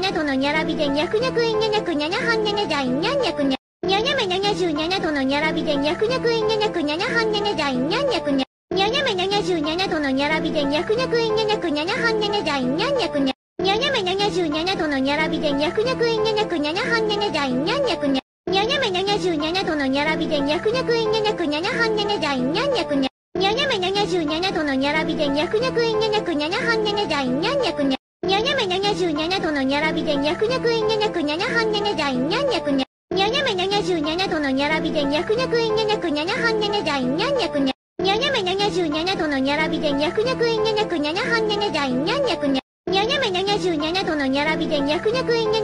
との並びでにゃくにゃくいにゃにゃくにゃにゃはんにゃにゃじゃいにゃんにゃくにゃ。にゃにゃめ77との並びでにゃくにゃくいにゃにゃくにゃにゃはんにゃにゃじゃいにゃんにゃくにゃ。にゃにゃめ77との並びでにゃくにゃくいにゃにゃくにゃにゃはんにゃにゃじゃいにゃんにゃくにゃ。にゃにゃめ77との並びでにゃくにゃくいにゃにゃくにゃにゃはんにゃにゃじゃいにゃんにゃくにゃ。にゃにゃめ77との並びでにゃくにゃくいにゃにゃくにゃにゃはんにゃにゃじゃいにゃんにゃくにゃ。にゃにゃめ77との並びでにゃくにゃくいにゃにゃくにゃにゃはんにゃにゃじゃいにゃんにゃくにゃ。にゃにゃめ77との並びでにゃくにゃくいにゃにゃくにゃにゃはんにゃにゃじゃいにゃんにゃくにゃ。にゃにゃめ77との並びでにゃくにゃくいにゃにゃくにゃにゃはんにゃにゃじゃいにゃんにゃくにゃ。にゃにゃめ77との並びでにゃくにゃくいにゃにゃくにゃにゃはんにゃにゃじゃいにゃんにゃくに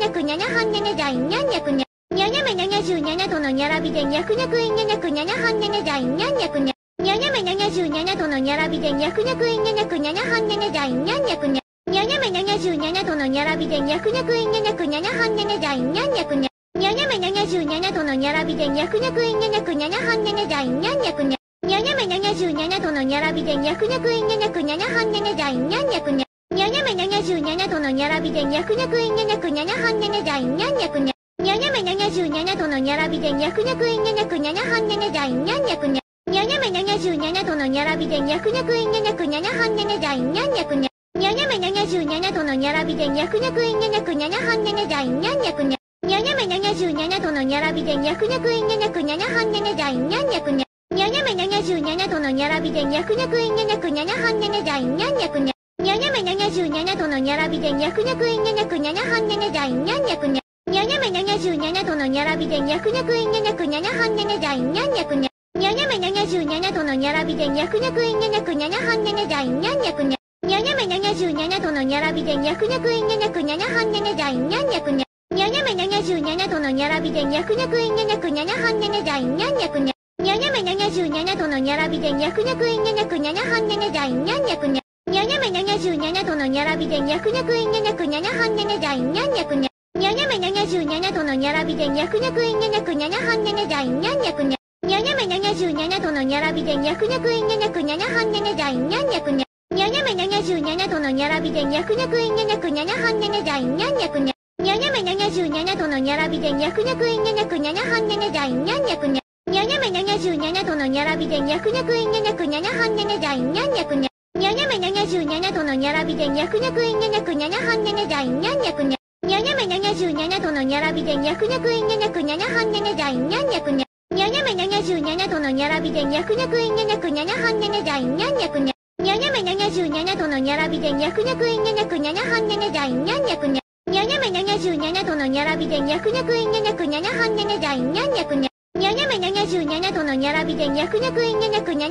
ゃ。にゃにゃめ77との並びでにゃくにゃくいにゃにゃくにゃにゃはんにゃにゃじゃいにゃんにゃくにゃ。にゃにゃめ77との並びでにゃくにゃくいにゃにゃくにゃにゃはんにゃにゃじゃいにゃんにゃくにゃ。にゃにゃめ77との並びでにゃくにゃくいにゃにゃくにゃにゃはんにゃにゃじゃいにゃんにゃくにゃ。にゃにゃめ77との並びでにゃくにゃくいにゃにゃくにゃにゃはんにゃにゃじゃいにゃんにゃくにゃ。にゃにゃめ77との並びでにゃくにゃくいにゃにゃくにゃにゃはんにゃにゃじゃいにゃんにゃくにゃ。にゃにゃめ77との並びでにゃくにゃくいにゃにゃくにゃにゃはんにゃにゃじゃいにゃんにゃくにゃ。にゃにゃめ77との並びでにゃくにゃくいにゃにゃくにゃにゃはんにゃにゃじゃいにゃんにゃくにゃ。にゃにゃめ77との並びでにゃくにゃくいにゃにゃくにゃにゃはんにゃにゃじゃいにゃんにゃくにゃ。にゃにゃめ77との並びでにゃくにゃくいにゃにゃくにゃにゃはんにゃにゃじゃいにゃんにゃくにゃ。にゃにゃめ77との並びでにゃくにゃくいにゃにゃくにゃにゃはんにゃにゃじゃいにゃんにゃくにゃ。にゃにゃめ77との並びでにゃくにゃくいにゃにゃくにゃにゃはんにゃにゃじゃいにゃんにゃくにゃ。にゃにゃめ77との並びでにゃくにゃくいにゃにゃくにゃにゃはんにゃにゃじゃいにゃんにゃくにゃ。ににゃにゃめ77とのにゃらびでにゃくにゃくいんにゃにゃくにゃにゃはんにゃにゃじゃいんにゃんにゃくにゃ。にゃにゃめ77とのにゃらびでにゃくにゃくいんにゃにゃくにゃにゃはんにゃにゃじゃいんにゃんにゃくにゃ。にゃにゃめ77とのにゃらびでにゃくにゃくいんにゃにゃくにゃにゃはんにゃにゃじゃいんにゃんにゃくにゃ。にゃにゃめ77とのにゃらびでにゃくにゃくいんにゃにゃくにゃにゃはんにゃにゃじゃいんにゃんにゃくにゃ。にゃにゃめ77とのにゃらびでにゃくにゃくいんにゃにゃくにゃにゃはんにゃにゃじゃいんにゃんにゃくにゃ。にゃにゃめ77とのにゃらびでにゃくにゃくいんにゃにゃくにゃにゃはんにゃにゃじゃいんにゃんにゃくにゃ。にゃにゃめ77とのにゃらびでにゃくにゃくいんにゃにゃくにゃにゃはんにゃにゃじゃいんにゃんにゃくにゃ。にゃにゃめ77とのにゃらびでにゃくにゃくいんにゃにゃくにゃにゃはんにゃにゃじゃいんにゃんにゃくにゃ。にゃにゃめ77とのにゃらびでにゃくにゃくいんにゃにゃくにゃにゃはんにゃにゃじゃいんにゃんにゃくにゃ。にゃにゃめ77とのにゃらびでにゃくにゃくいんにゃにゃくにゃにゃはんにゃにゃじゃいんにゃんにゃくにゃ。にゃにゃめ77とのにゃらびでにゃくにゃくいんにゃにゃくにゃにゃはんにゃにゃじゃいんにゃんにゃくにゃ。にゃにゃめ77とのにゃらびでにゃくにゃくいんにゃにゃくにゃにゃはんにゃにゃじゃいんにゃんにゃくにゃ。にゃにゃめ77とのにゃらびでにゃくにゃくいんにゃにゃくにゃにゃはんにゃにゃじゃいんにゃんにゃくにゃ。にゃにゃめ77とのにゃらびでにゃくにゃくいんにゃにゃくにゃにゃはんにゃにゃじゃいんにゃんにゃくにゃ。にゃにゃめ77とのにゃらびでにゃくにゃくいんにゃにゃくにゃにゃはんにゃにゃじゃいんにゃんにゃくにゃ。にゃにゃめ77とのにゃらびでにゃくにゃくいんにゃにゃくにゃにゃはんにゃにゃじゃいんにゃんにゃくにゃ。にゃにゃめ77とのにゃらびでにゃくにゃくいんにゃにゃくにゃにゃはんにゃにゃじゃいんにゃんにゃくにゃ。にゃにゃめ77とのにゃらびでにゃくにゃくいんにゃにゃくにゃにゃはんにゃにゃじゃいんにゃんにゃくにゃ。にゃにゃめ77とのにゃらびでにゃくにゃくいんにゃにゃくにゃ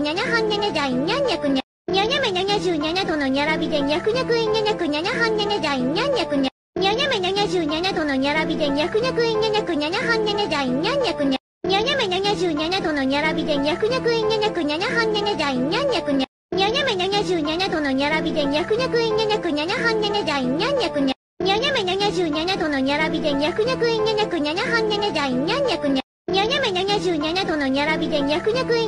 にゃはんにゃにゃじゃいんにゃんにゃくにゃ。にゃにゃめ77とのにゃらびでにゃくにゃくいんにゃにゃくにゃにゃはんにゃにゃじゃいんにゃんにゃくにゃ。にゃにゃめ77とのにゃらびでにゃくにゃくいんにゃにゃくにゃにゃはんにゃにゃじゃいんにゃんにゃくにゃ。にゃにゃめ77とのにゃらびでにゃくにゃくいんにゃにゃくにゃにゃはんにゃにゃじゃいんにゃんにゃくにゃ。にゃにゃめ77とのにゃらびでにゃくにゃくいんにゃにゃくにゃにゃはんにゃにゃじゃいんにゃんにゃくにゃ。にゃにゃめ77とのにゃらびでにゃくにゃくいんにゃにゃくにゃにゃはんにゃにゃじゃいんにゃんにゃくにゃ。にゃにゃめ77とのにゃらびでにゃくにゃくい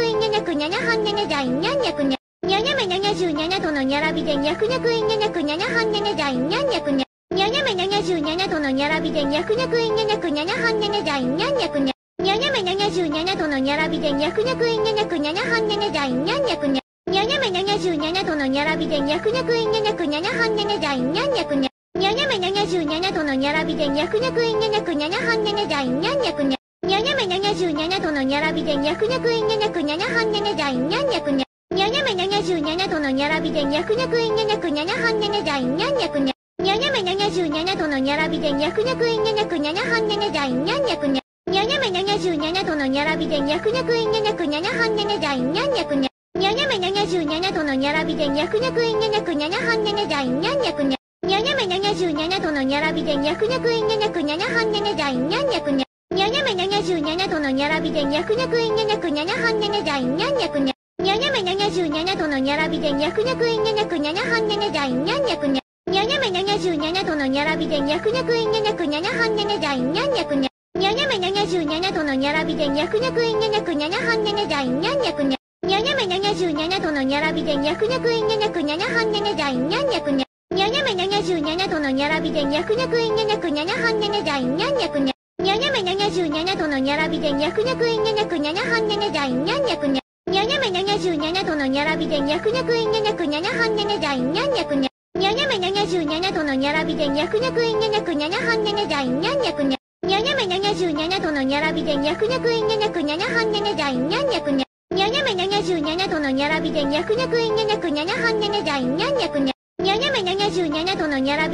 んにゃにゃくにゃにゃはんにゃにゃじゃいんにゃんにゃくにゃ。にゃにゃめ77とのにゃらびでにゃくにゃくいんにゃにゃくにゃにゃはんにゃにゃじゃいんにゃんにゃくにゃ。にゃにゃめ77とのにゃらびでにゃくにゃくいんにゃにゃくにゃにゃはんにゃにゃじゃいんにゃんにゃくにゃ。にゃにゃめ77とのにゃらびでにゃくにゃくいんにゃにゃくにゃにゃはんにゃにゃじゃいんにゃんにゃくにゃ。にゃにゃめ77とのにゃらびでにゃくにゃくいんにゃにゃくにゃにゃはんにゃにゃじゃいんにゃんにゃくにゃ。にゃにゃめ77とのにゃらびでにゃくにゃくいんにゃにゃくにゃにゃはんにゃにゃじゃいんにゃんにゃくにゃ。にゃにゃめ77とのにゃらびでにゃくにゃくいんにゃにゃくにゃにゃはんにゃにゃじゃいんにゃんにゃくにゃ。にゃにゃめ77とのにゃらびでにゃくにゃくいんにゃにゃくにゃにゃはんにゃにゃじゃいんにゃんにゃくにゃ。にゃにゃめ77とのにゃらびでにゃくにゃくいんにゃにゃくにゃにゃはんにゃにゃじゃいんにゃんにゃくにゃ。にゃにゃめ77とのにゃらびでにゃくにゃくいんにゃにゃくにゃにゃはんにゃにゃじゃいんにゃんにゃくにゃ。にゃにゃめ77とのにゃらびでにゃくにゃくいんにゃにゃくにゃにゃはんにゃにゃじゃいんにゃんにゃくにゃ。にゃにゃめ77とのにゃらびでにゃくにゃくいんにゃにゃくにゃにゃはんにゃにゃじゃいんにゃんにゃくにゃ。にゃにゃめ77とのにゃらびでにゃくにゃくいんにゃにゃくにゃにゃはんにゃにゃじゃいんにゃんにゃくにゃ。にゃにゃめ77とのにゃらびでにゃくにゃくいんにゃにゃくにゃにゃはんにゃにゃじゃいんにゃんにゃくにゃ。にゃにゃめ77とのにゃらびでにゃくにゃくいんにゃにゃくにゃにゃはんにゃにゃじゃいんにゃんにゃくにゃ。にゃにゃめ77とのにゃらびでにゃくにゃくいんにゃにゃくにゃにゃはんにゃにゃじゃいんにゃんにゃくにゃ。にゃにゃめ77とのにゃらびでにゃくにゃくいんにゃにゃくにゃにゃはんにゃにゃじゃいんにゃんにゃくにゃ。にゃにゃめ77とのにゃらびでにゃくにゃくいんにゃにゃくにゃにゃはんにゃにゃじゃいんにゃんにゃくにゃ。にゃにゃめ77とのにゃらびでにゃくにゃくいんにゃにゃくにゃにゃはんにゃにゃじゃいんにゃんにゃくにゃ。にゃにゃめ77とのにゃらびでにゃくにゃくいんにゃにゃくにゃにゃはんにゃにゃじゃいんにゃんにゃくにゃ。にゃにゃめ77とのにゃらびでにゃくにゃくいんにゃにゃくにゃにゃはんにゃにゃじゃいんにゃんにゃくにゃ。にゃにゃめ77とのにゃらびでにゃくにゃくいんにゃにゃくにゃにゃはんにゃにゃじゃいんにゃんにゃくにゃ。にゃにゃめ77とのにゃらびでにゃくにゃくいんにゃにゃくにゃにゃはんにゃにゃじゃいんにゃんにゃくにゃ。にゃにゃめ77とのにゃらびでにゃく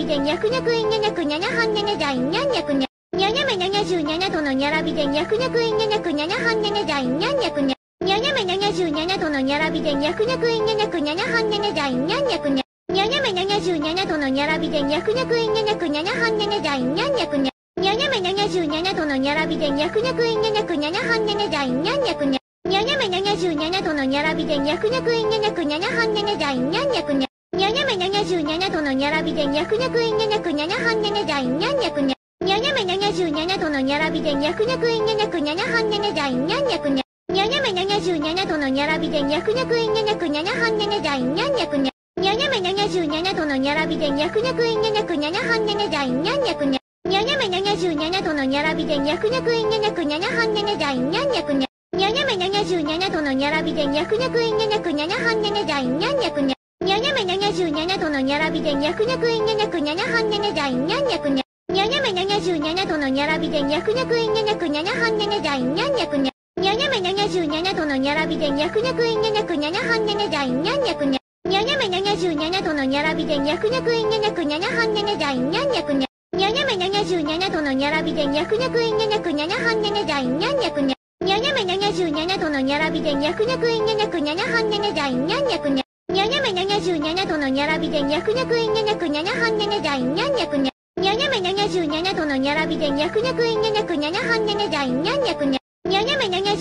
にゃくいんにゃにゃくにゃにゃはんにゃにゃじゃいんにゃんにゃくにゃ。にゃにゃめ77とのにゃらびでにゃくにゃくいんにゃにゃくにゃにゃはんにゃにゃじゃいんにゃんにゃくにゃ。にゃにゃめ77とのにゃらびでにゃくにゃくいんにゃにゃくにゃにゃはんにゃにゃじゃいんにゃんにゃくにゃ。にゃにゃめ77とのにゃらびでにゃくにゃくいんにゃにゃくにゃにゃはんにゃにゃじゃいんにゃんにゃくにゃ。にゃにゃめ77とのにゃらびでにゃくにゃくいんにゃにゃくにゃにゃはんにゃにゃじゃいんにゃんにゃくにゃ。にゃにゃめ77とのにゃらびでにゃくにゃくいんにゃにゃくにゃにゃはんにゃにゃじゃいんにゃんにゃくにゃ。にゃにゃめ77とのにゃらびでにゃくにゃくいんにゃにゃくにゃにゃはんにゃにゃじゃいんにゃんにゃくにゃ。にゃにゃめ77とのにゃらびでにゃくにゃくいんにゃにゃくにゃにゃはんにゃにゃじゃいんにゃんにゃくにゃ。にゃにゃめ77とのにゃらびでにゃくにゃくいんにゃにゃくにゃにゃはんにゃにゃじゃいんにゃんにゃくにゃ。にゃにゃめ77とのにゃらびでにゃくにゃくいんにゃにゃくにゃにゃはんにゃにゃじゃいんにゃんにゃくにゃ。にゃにゃめ77とのにゃらびでにゃくにゃくいんにゃにゃくにゃにゃはんにゃにゃじゃいんにゃんにゃくにゃ。にゃにゃめ77とのにゃらびでにゃくにゃくいんにゃにゃくにゃにゃはんにゃにゃじゃいんにゃんにゃくにゃ。にゃにゃめ77とのにゃらびでにゃくにゃくいんにゃにゃくにゃにゃはんにゃにゃじゃいんにゃんにゃくにゃ。にゃにゃめ77とのにゃらびでにゃくにゃくいんにゃにゃくにゃにゃはんにゃにゃじゃいんにゃんにゃくにゃ。にゃにゃめ77との並びでにゃくにゃくいんにゃにゃくにゃにゃはんにゃにゃじゃいんにゃんにゃくにゃ。にゃにゃめ77との並びでにゃくにゃくいんにゃにゃくにゃにゃはんにゃにゃじゃいんにゃんにゃくにゃ。にゃにゃめ77との並びでにゃくにゃくいんにゃにゃくにゃにゃはんにゃにゃじゃいんにゃんにゃくにゃ。にゃにゃめ77との並びでにゃくにゃくいんにゃにゃくにゃにゃはんにゃにゃじゃいんにゃんにゃくにゃ。にゃにゃめ77との並びでにゃくにゃくいんにゃにゃくにゃにゃはんにゃにゃじゃいんにゃんにゃくにゃ。にゃにゃめ77との並びでにゃくにゃくいんにゃにゃくにゃにゃはんにゃにゃじゃいんにゃんにゃくにゃ。にゃにゃめ77との並びでにゃくにゃくいんにゃにゃくにゃにゃはんにゃにゃじゃいんにゃんにゃくにゃ。にゃにゃめ77との並びでにゃくにゃくいんにゃにゃくにゃにゃはんにゃにゃじゃいんにゃんにゃくにゃ。にゃにゃめ77との並びでにゃくにゃくいんにゃにゃくにゃにゃはんにゃにゃじゃいんにゃんにゃくにゃ。にゃにゃめ77との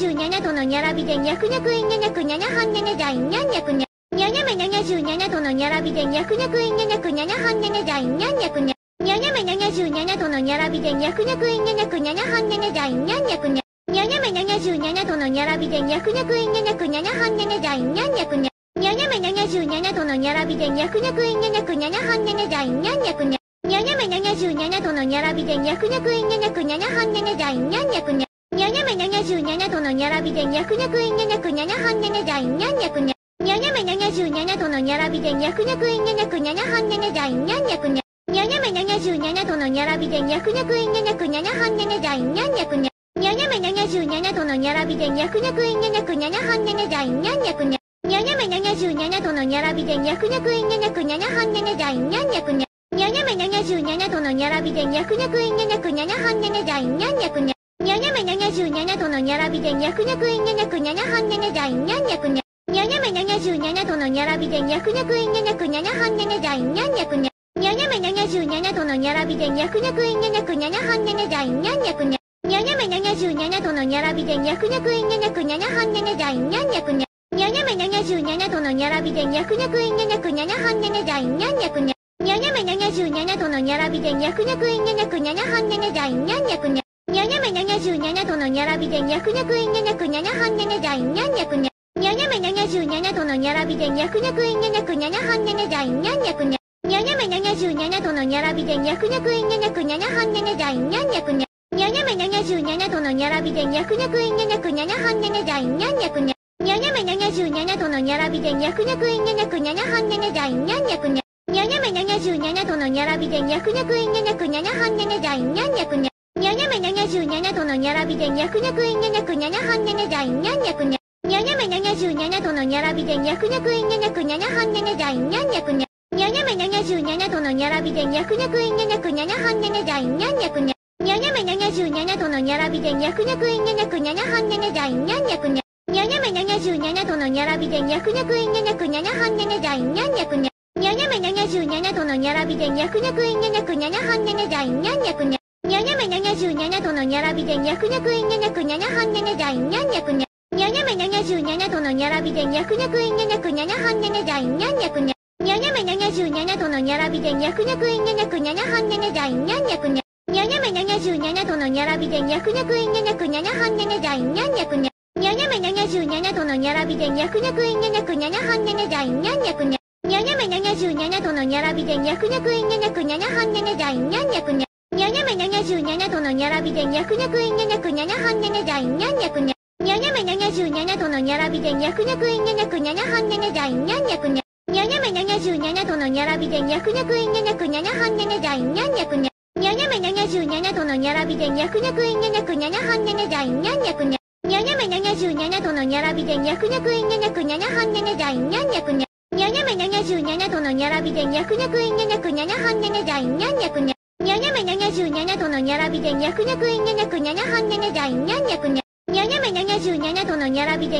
並びでにゃくにゃくいんにゃにゃくにゃにゃはんにゃにゃじゃいんにゃんにゃくにゃ。にゃにゃめ77との並びでにゃくにゃくいんにゃにゃくにゃにゃはんにゃにゃじゃいんにゃんにゃくにゃ。にゃにゃめ77との並びでにゃくにゃくいんにゃにゃくにゃにゃはんにゃにゃじゃいんにゃんにゃくにゃ。にゃにゃめ77との並びでにゃくにゃくいんにゃにゃくにゃにゃはんにゃにゃじゃいんにゃんにゃくにゃ。にゃにゃめ77との並びでにゃくにゃくいんにゃにゃくにゃにゃはんにゃにゃじゃいんにゃんにゃくにゃ。にゃにゃめ77との並びでにゃくにゃくいんにゃにゃくにゃにゃはんにゃにゃじゃいんにゃんにゃくにゃ。にゃにゃめ77との並びでにゃくにゃくいんにゃにゃくにゃにゃはんにゃにゃじゃいんにゃんにゃくにゃ。にゃにゃめ77との並びでにゃくにゃくいんにゃにゃくにゃにゃはんにゃにゃじゃいんにゃんにゃくにゃ。にゃにゃめ77との並びでにゃくにゃくいんにゃにゃくにゃにゃはんにゃにゃじゃいんにゃんにゃくにゃ。にゃにゃめ77との並びでにゃくにゃくいんにゃにゃくにゃにゃはんにゃにゃじゃいんにゃんにゃくにゃ。にゃにゃめ77との並びでにゃくにゃくいんにゃにゃくにゃにゃはんにゃにゃじゃいんにゃんにゃくにゃ。にゃにゃめ77との並びでにゃくにゃくいんにゃにゃくにゃにゃはんにゃにゃじゃいんにゃんにゃくにゃ。にゃにゃめ77との並びでにゃくにゃくいんにゃにゃくにゃにゃはんにゃにゃじゃいんにゃんにゃくにゃ。にゃにゃめ77との並びでにゃくにゃくいんにゃにゃくにゃにゃはんにゃにゃじゃいんにゃんにゃくにゃ。にゃにゃめ77との並びでにゃくにゃくいんにゃにゃくにゃにゃはんにゃにゃじゃいんにゃんにゃくにゃ。にゃにゃめ77との並びでにゃくにゃくいんにゃにゃくにゃにゃはんにゃにゃじゃいんにゃんにゃくにゃ。にゃにゃめ77との並びでにゃくにゃくいんにゃにゃくにゃにゃはんにゃにゃじゃいんにゃんにゃくにゃ。にゃにゃめ77との並びでにゃくにゃくいんにゃにゃくにゃにゃはんにゃにゃじゃいんにゃんにゃくにゃ。にゃにゃめ77との並びでにゃくにゃくいんにゃにゃくにゃにゃはんにゃにゃじゃいんにゃんにゃくにゃ。にゃにゃめ77との並びでにゃくにゃくいんにゃにゃくにゃにゃはんにゃにゃじゃいんにゃんにゃくにゃ。にゃにゃめ77との並びでにゃくにゃくいんにゃにゃくにゃにゃはんにゃにゃじゃいんにゃんにゃくにゃ。にゃにゃめ77との並びでにゃくにゃくいんにゃにゃくにゃにゃはんにゃにゃじゃいんにゃんにゃくにゃ。にゃにゃめ77との並びでにゃくにゃくいんにゃにゃくにゃにゃはんにゃにゃじゃいんにゃんにゃくにゃ。にゃにゃめ77との並びでにゃくにゃくいんにゃにゃくにゃにゃはんにゃにゃじゃいんにゃんにゃくにゃ。にゃにゃめ77との並びでにゃくにゃくいんにゃにゃくにゃにゃはんにゃにゃじゃいんにゃんにゃくにゃ。にゃにゃめ77との並びでにゃくにゃくいんにゃにゃくにゃにゃはんにゃにゃじゃいんにゃんにゃくにゃ。にゃにゃめ77との並びでにゃくにゃくいんにゃにゃくにゃにゃはんにゃにゃじゃいんにゃんにゃくにゃ。にゃにゃめ77との並びでにゃくにゃくいんにゃにゃくにゃにゃはんにゃにゃじゃいんにゃんにゃくにゃ。にゃにゃめ77との並びでにゃくにゃくいんにゃにゃくにゃにゃはんにゃにゃじゃいんにゃんにゃくにゃ。にゃにゃめ77との並びでにゃくにゃくいんにゃにゃくにゃにゃはんにゃにゃじゃいんにゃんにゃくにゃ。にゃにゃめ77との並びでにゃくにゃくいんにゃにゃくにゃにゃはんにゃにゃじゃいんにゃんにゃくにゃ。にゃにゃめ77との並びでにゃくにゃくいんにゃにゃくにゃにゃはんにゃにゃじゃいんにゃんにゃくにゃ。にゃにゃめ77との並びでにゃくにゃくいんにゃにゃくにゃにゃはんにゃにゃじゃいんにゃんにゃくにゃ。にゃにゃめ77との並びでにゃくにゃくいんにゃにゃくにゃにゃはんにゃにゃじゃいんにゃんにゃくにゃ。にゃにゃめ77との並びでにゃくにゃくいんにゃにゃくにゃにゃはんにゃにゃじゃいんにゃんにゃくにゃ。にゃにゃめ77との並びでにゃくにゃくいんにゃにゃくにゃにゃはんにゃにゃじゃいんにゃんにゃくにゃ。にゃにゃめ77との並びでにゃくにゃくいんにゃにゃくにゃにゃはんにゃにゃじゃいんにゃんにゃくにゃ。にゃにゃめ77との並びでにゃくにゃくいんにゃにゃくにゃにゃはんにゃにゃじゃいんにゃんにゃくにゃ。にゃにゃめ77との並びでにゃくにゃくいんにゃにゃくにゃにゃはんにゃにゃじゃいんにゃんにゃくにゃ。にゃにゃめ77との並びでにゃくにゃくいんにゃにゃくにゃにゃはんにゃにゃじゃいんにゃんにゃくにゃ。にゃにゃめ77との並びでにゃくにゃくい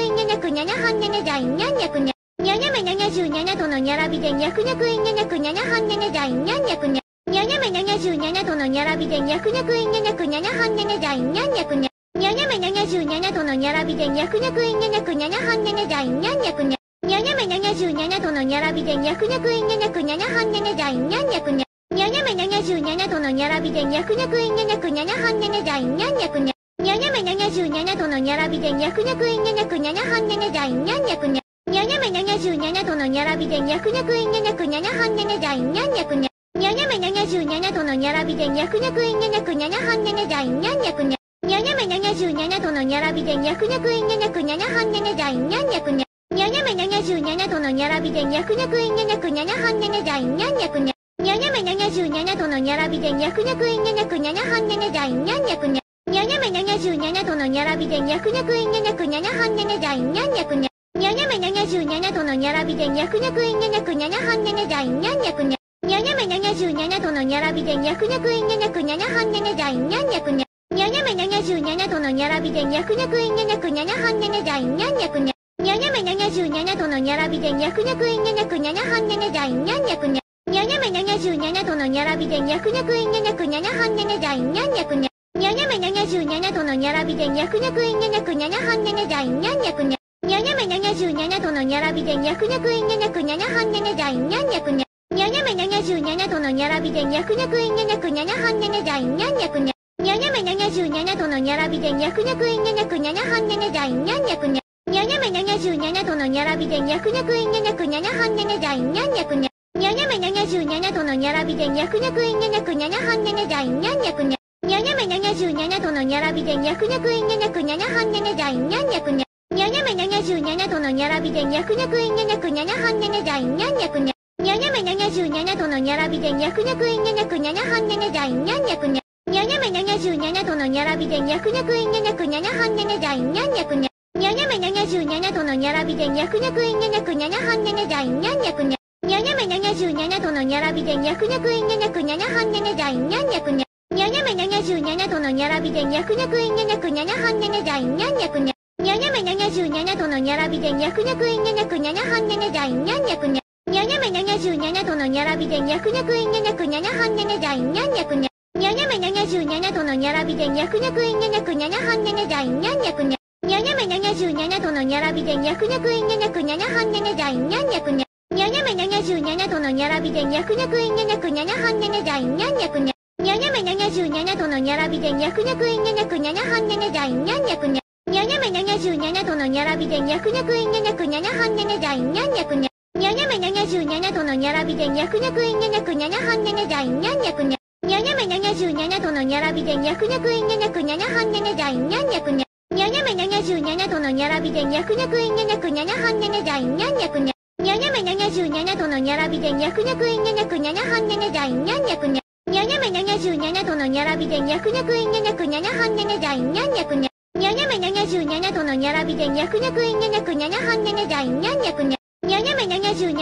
んにゃにゃくにゃにゃはんにゃにゃじゃいんにゃんにゃくにゃ。にゃにゃめ77との並びでにゃくにゃくいんにゃにゃくにゃにゃはんにゃにゃじゃいんにゃんにゃくにゃ。にゃにゃめ77との並びでにゃくにゃくいんにゃにゃくにゃにゃはんにゃにゃじゃいんにゃんにゃくにゃ。にゃにゃめ77との並びでにゃくにゃくいんにゃにゃくにゃにゃはんにゃにゃじゃいんにゃんにゃくにゃ。にゃにゃめ77との並びでにゃくにゃくいんにゃにゃくにゃにゃはんにゃにゃじゃいんにゃんにゃくにゃ。にゃにゃめ77との並びでにゃくにゃくいんにゃにゃくにゃにゃはんにゃにゃじゃいんにゃんにゃくにゃ。にゃにゃめ77との並びでにゃくにゃくいんにゃにゃくにゃにゃはんにゃにゃじゃいんにゃんにゃくにゃ。にゃにゃめ77との並びでにゃくにゃくいんにゃにゃくにゃにゃはんにゃにゃじゃいんにゃんにゃくにゃ。にゃにゃめ77との並びでにゃくにゃくいんにゃにゃくにゃにゃはんにゃにゃじゃいんにゃんにゃくにゃ。にゃにゃめ77との並びでにゃくにゃくいんにゃにゃくにゃにゃはんにゃにゃじゃいんにゃんにゃくにゃ。にゃにゃめ77との並びでにゃくにゃくいんにゃにゃくにゃにゃはんにゃにゃじゃいんにゃんにゃくにゃ。にゃにゃめ77との並びでにゃくにゃくいんにゃにゃくにゃにゃはんにゃにゃじゃいんにゃんにゃくにゃ。にゃにゃめ77とのにゃらびでにゃくにゃくいんにゃにゃくにゃにゃはんにゃにゃじゃいんにゃんにゃくにゃ。にゃにゃめ77とのにゃらびでにゃくにゃくいんにゃにゃくにゃにゃはんにゃにゃじゃいんにゃんにゃくにゃ。にゃにゃめ77とのにゃらびでにゃくにゃくいんにゃにゃくにゃにゃはんにゃにゃじゃいんにゃんにゃくにゃ。にゃにゃめ77とのにゃらびでにゃくにゃくいんにゃにゃくにゃにゃはんにゃにゃじゃいんにゃんにゃくにゃ。にゃにゃめ77とのにゃらびでにゃくにゃくいんにゃにゃくにゃにゃはんにゃにゃじゃいんにゃんにゃくにゃ。にゃにゃめ77とのにゃらびでにゃくにゃくいんにゃにゃくにゃにゃはんにゃにゃじゃいんにゃんにゃくにゃ。にゃにゃめ77とのにゃらびでにゃくにゃくいんにゃにゃくにゃにゃはんにゃにゃじゃいんにゃんにゃくにゃ。にゃにゃめ77とのにゃらびでにゃくにゃくいんにゃにゃくにゃにゃはんにゃにゃじゃいんにゃんにゃくにゃ。にゃにゃめ77とのにゃらびでにゃくにゃくいんにゃにゃくにゃにゃはんにゃにゃじゃいんにゃんにゃくにゃ。にゃにゃめ77とのにゃらびでにゃくにゃくいんにゃにゃくにゃにゃはんにゃにゃじゃいんにゃんにゃくにゃ。にゃにゃめ77とのにゃらびでにゃくにゃくいんにゃにゃくにゃにゃはんにゃにゃじゃいんにゃんにゃくにゃ。にゃにゃめ77とのにゃらびでにゃくにゃくいんにゃにゃくにゃにゃはんにゃにゃじゃいんにゃんにゃくにゃ。にゃにゃめ77とのにゃらびでにゃくにゃくいんにゃにゃくにゃにゃはんにゃにゃじゃいんにゃんにゃくにゃ。にゃにゃめ77とのにゃらびでにゃくにゃくいんにゃにゃくにゃにゃはんにゃにゃじゃいんにゃんにゃくにゃ。にゃにゃめ77とのにゃらびでにゃくにゃくいんにゃにゃくにゃにゃはんにゃにゃじゃいんにゃんにゃくにゃ。にゃにゃめ77とのにゃらびでにゃくにゃくいんにゃにゃくにゃにゃはんにゃにゃじゃいんにゃんにゃくにゃ。にゃにゃめ77とのにゃらびでにゃくにゃくいんにゃにゃくにゃにゃはんにゃにゃじゃいんにゃんにゃくにゃ。にゃにゃめ77とのにゃらびでにゃくにゃくいんにゃにゃくにゃにゃはんにゃにゃじゃいんにゃんにゃくにゃ。にゃにゃめ77とのにゃらびでにゃくにゃくいんにゃにゃくにゃにゃはんにゃにゃじゃいんにゃんにゃくにゃ。にゃにゃめ77とのにゃらびでにゃくにゃくいんにゃにゃくにゃにゃはんにゃにゃじゃいんにゃんにゃくにゃ。にゃにゃめ77とのにゃらびでにゃくにゃくいんにゃにゃくにゃにゃはんにゃにゃじゃいんにゃんにゃくにゃ。にゃにゃめ77とのにゃらびでにゃくにゃくいんにゃにゃくにゃにゃはんにゃにゃじゃいんにゃんにゃくにゃ。にゃにゃめ77とのにゃらびでにゃくにゃくいんにゃにゃくにゃにゃはんにゃにゃじゃいんにゃんにゃくにゃ。にゃにゃめ77とのにゃらびでにゃくにゃくいんにゃにゃくにゃにゃはんにゃにゃじゃいんにゃんにゃくにゃ。にゃにゃめ77とのにゃらびでにゃくにゃくいんにゃにゃくにゃにゃはんにゃにゃじゃいんにゃんにゃくにゃ。にゃにゃめ77とのにゃらびでにゃくにゃくいんにゃにゃくにゃにゃはんにゃにゃじゃいんにゃんにゃくにゃ。にゃにゃめ77とのにゃらびでにゃくにゃくいんにゃにゃくにゃにゃはんにゃにゃじゃいんにゃんにゃくにゃ。にゃにゃめ77とのにゃらびでにゃくにゃくいんにゃにゃくにゃにゃはんにゃにゃじゃいんにゃんにゃくにゃ。にゃにゃめ77とのにゃらびでにゃくにゃくいんにゃにゃくにゃにゃはんにゃにゃじゃいんにゃんにゃくにゃ。にゃにゃめ77とのにゃらびでにゃくにゃくいんにゃにゃくにゃにゃはんにゃにゃじゃいんにゃんにゃくにゃ。にゃにゃめ77とのにゃらびでにゃくにゃくいんにゃにゃくにゃにゃはんにゃにゃじゃいんにゃんにゃくにゃ。にゃにゃめ77とのにゃ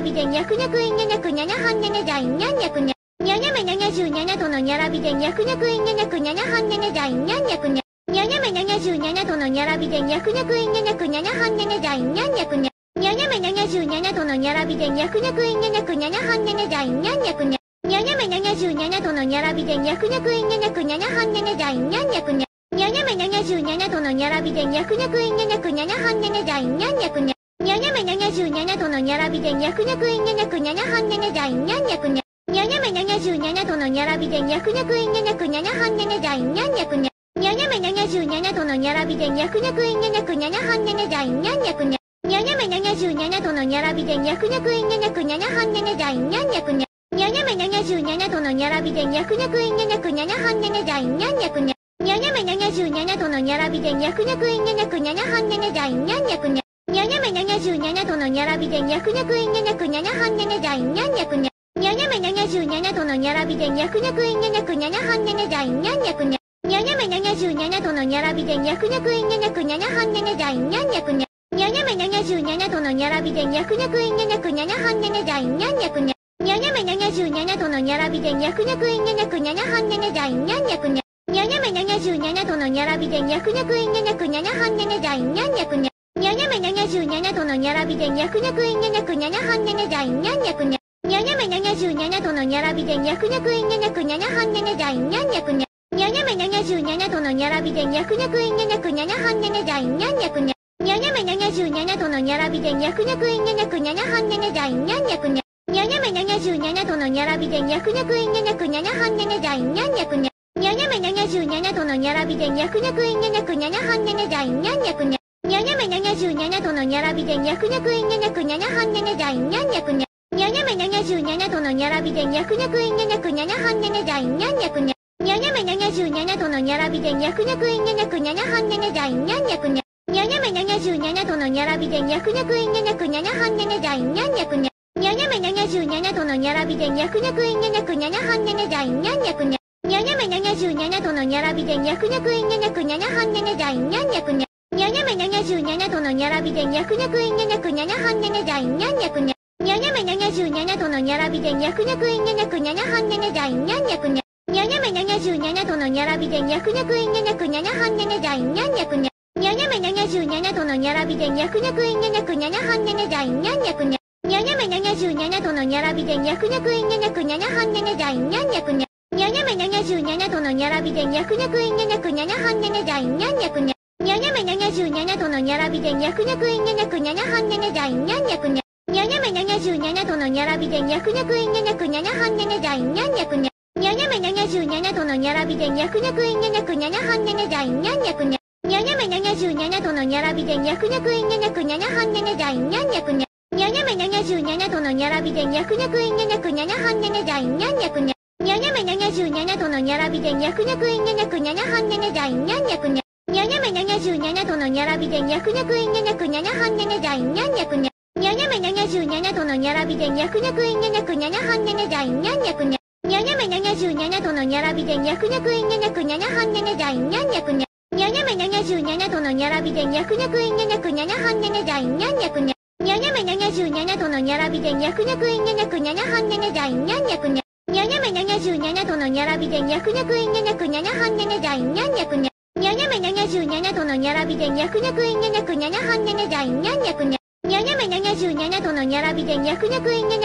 らびでにゃくにゃくいんにゃにゃくにゃにゃはんにゃにゃじゃいんにゃんにゃくにゃ。にゃにゃめ77とのにゃらびでにゃくにゃくいんにゃにゃくにゃにゃはんにゃにゃじゃいんにゃんにゃくにゃ。にゃにゃめ77とのにゃらびでにゃくにゃくいんにゃにゃくにゃにゃはんにゃにゃじゃいんにゃんにゃくにゃ。にゃにゃめ77とのにゃらびでにゃくにゃくいんにゃにゃくにゃにゃはんにゃにゃじゃいんにゃんにゃくにゃ。にゃにゃめ77とのにゃらびでにゃくにゃくいんにゃにゃくにゃにゃはんにゃにゃじゃいんにゃんにゃくにゃ。にゃにゃめ77とのにゃらびでにゃくにゃくいんにゃにゃくにゃにゃはんにゃにゃじゃいんにゃんにゃくにゃ。にゃにゃめ77とのにゃらびでにゃくにゃくいんにゃにゃくにゃにゃはんにゃにゃじゃいんにゃんにゃくにゃ。にゃにゃめ77とのにゃらびでにゃくにゃくいんにゃにゃくにゃにゃはんにゃにゃじゃいんにゃんにゃくにゃ。にゃにゃめ77とのにゃらびでにゃくにゃくいんにゃにゃくにゃにゃはんにゃにゃじゃいんにゃんにゃくにゃ。にゃにゃめ77とのにゃらびでにゃくにゃくいんにゃにゃくにゃにゃはんにゃにゃじゃいんにゃんにゃくにゃ。にゃにゃめ77とのにゃらびでにゃくにゃくいんにゃにゃくにゃにゃはんにゃにゃじゃいんにゃんにゃくにゃ。にゃにゃめ77とのにゃらびでにゃくにゃくいんにゃにゃくにゃにゃはんにゃにゃじゃいんにゃんにゃくにゃ。にゃにゃめ77とのにゃらびでにゃくにゃくいんにゃにゃくにゃにゃはんにゃにゃじゃいんにゃんにゃくにゃ。にゃにゃめ77とのにゃらびでにゃくにゃくいんにゃにゃくにゃにゃはんにゃにゃじゃいんにゃんにゃくにゃ。にゃにゃめ77とのにゃらびでにゃくにゃくいんにゃにゃくにゃにゃはんにゃにゃじゃいんにゃんにゃくにゃ。にゃにゃめ77とのにゃらびでにゃくにゃくいんにゃにゃくにゃにゃはんにゃにゃじゃいんにゃんにゃくにゃ。にゃにゃめ77とのにゃらびでにゃくにゃくいんにゃにゃくにゃにゃはんにゃにゃじゃいんにゃんにゃくにゃ。にゃにゃめ77とのにゃらびでにゃくにゃくいんにゃにゃくにゃにゃはんにゃにゃじゃいんにゃんにゃくにゃ。にゃにゃめ77とのにゃらびでにゃくにゃくいんにゃにゃくにゃにゃはんにゃにゃじゃいんにゃんにゃくにゃ。にゃにゃめ77とのにゃらびでにゃくにゃくいんにゃにゃくにゃにゃはんにゃにゃじゃいんにゃんにゃくにゃ。にゃにゃめ77とのにゃらびでにゃくにゃくいんにゃにゃくにゃにゃはんにゃにゃじゃいんにゃんにゃくにゃ。にゃにゃめ77とのにゃらびでにゃくにゃくいんにゃにゃくにゃにゃはんにゃにゃじゃいんにゃんにゃくにゃ。にゃにゃめ77とのにゃらびでにゃくにゃくいんにゃにゃくにゃにゃはんにゃにゃじゃいんにゃんにゃくにゃ。にゃにゃめ77とのにゃらびでにゃくにゃくいんにゃにゃくにゃにゃはんにゃにゃじゃいんにゃんにゃくにゃ。にゃにゃめ77とのにゃらびでにゃくにゃくいんにゃにゃくにゃにゃはんにゃにゃじゃいんにゃんにゃくにゃ。にゃにゃめ77とのにゃらびでにゃくにゃくいんにゃにゃくにゃにゃはんにゃにゃじゃいんにゃんにゃくにゃ。にゃにゃめ77とのにゃらびでにゃくにゃくいんにゃにゃくにゃにゃはんにゃにゃじゃいんにゃんにゃくにゃ。にゃにゃめ77とのにゃらびでにゃくにゃくいんにゃにゃくにゃにゃはんにゃにゃじゃいんにゃんにゃくにゃ。にゃにゃめ77とのにゃらびでにゃくにゃくいんにゃにゃくにゃにゃはんにゃにゃじゃいんにゃんにゃくにゃ。にゃにゃめ77とのにゃらびでにゃくにゃくいんにゃにゃくにゃにゃはんにゃにゃじゃいんにゃんにゃくにゃ。にゃにゃめ77との並びでにゃくにゃくいにゃにゃくにゃにゃはんにゃにゃじゃいにゃんにゃくにゃ。にゃにゃめ77との並びでにゃくにゃくいにゃにゃくにゃにゃはんにゃにゃじゃいにゃんにゃくにゃ。にゃにゃめ77との並びでにゃくにゃくいにゃにゃくにゃにゃはんにゃにゃじゃいにゃんにゃくにゃ。にゃにゃめ77との並びでにゃくにゃくいにゃにゃくにゃにゃはんにゃにゃじゃいにゃんにゃくにゃ。にゃにゃめ77との並びでにゃくにゃくいにゃにゃくにゃにゃはんにゃにゃじゃいにゃんにゃくにゃ。にゃにゃめ77との並びでにゃくにゃくいにゃにゃくにゃにゃはんにゃにゃじゃいにゃんにゃくにゃ。にゃにゃめ77との並びでにゃくにゃくいにゃにゃくにゃにゃはんにゃにゃじゃいにゃんにゃくにゃ。にゃにゃめ77との並びでにゃくにゃくいにゃにゃくにゃにゃはんにゃにゃじゃいにゃんにゃくにゃ。にゃにゃめ77との並びでにゃくにゃくいにゃにゃくにゃにゃはんにゃにゃじゃいにゃんにゃくにゃ。にゃにゃめ77との並びでにゃくにゃくいにゃにゃくにゃにゃはんにゃにゃじゃいにゃんにゃくにゃ。にゃにゃめ77との並びでにゃくにゃくいにゃにゃくにゃにゃはんにゃにゃじゃいにゃんにゃくにゃ。にゃにゃめ77との並びでにゃくにゃくいにゃにゃくにゃにゃはんにゃにゃじゃいにゃんにゃくにゃ。にゃにゃめ77との並びでにゃくにゃくいにゃにゃくにゃにゃはんにゃにゃじゃいにゃんにゃくにゃ。にゃにゃめ77との並びでにゃくにゃくいにゃにゃくにゃにゃはんにゃにゃじゃいにゃんにゃくにゃ。にゃにゃめ77との並びでにゃくにゃくいにゃにゃくにゃにゃはんにゃにゃじゃいにゃんにゃくにゃ。にゃにゃめ77との並びでにゃくにゃくいにゃにゃくにゃにゃはんにゃにゃじゃいにゃんにゃくにゃ。にゃにゃめ77との並びでにゃくにゃくいにゃにゃくにゃにゃはんにゃにゃじゃいにゃんにゃくにゃ。にゃにゃめ77との並びでにゃくにゃくいにゃにゃくにゃにゃはんにゃにゃじゃいにゃんにゃくにゃ。にゃにゃめ77との並びでにゃくにゃくいにゃにゃくにゃにゃはんにゃにゃじゃいにゃんにゃくにゃ。にゃにゃめ77との並びでにゃくにゃくいにゃにゃくにゃにゃはんにゃにゃじゃいにゃんにゃくにゃ。にゃにゃめ77との並びでにゃくにゃくいにゃにゃくにゃにゃはんにゃにゃじゃいにゃんにゃくにゃ。にゃにゃめ77との並びでにゃくにゃくいにゃにゃくにゃにゃはんにゃにゃじゃいにゃんにゃくにゃ。にゃにゃめ77との並びでにゃくにゃくいに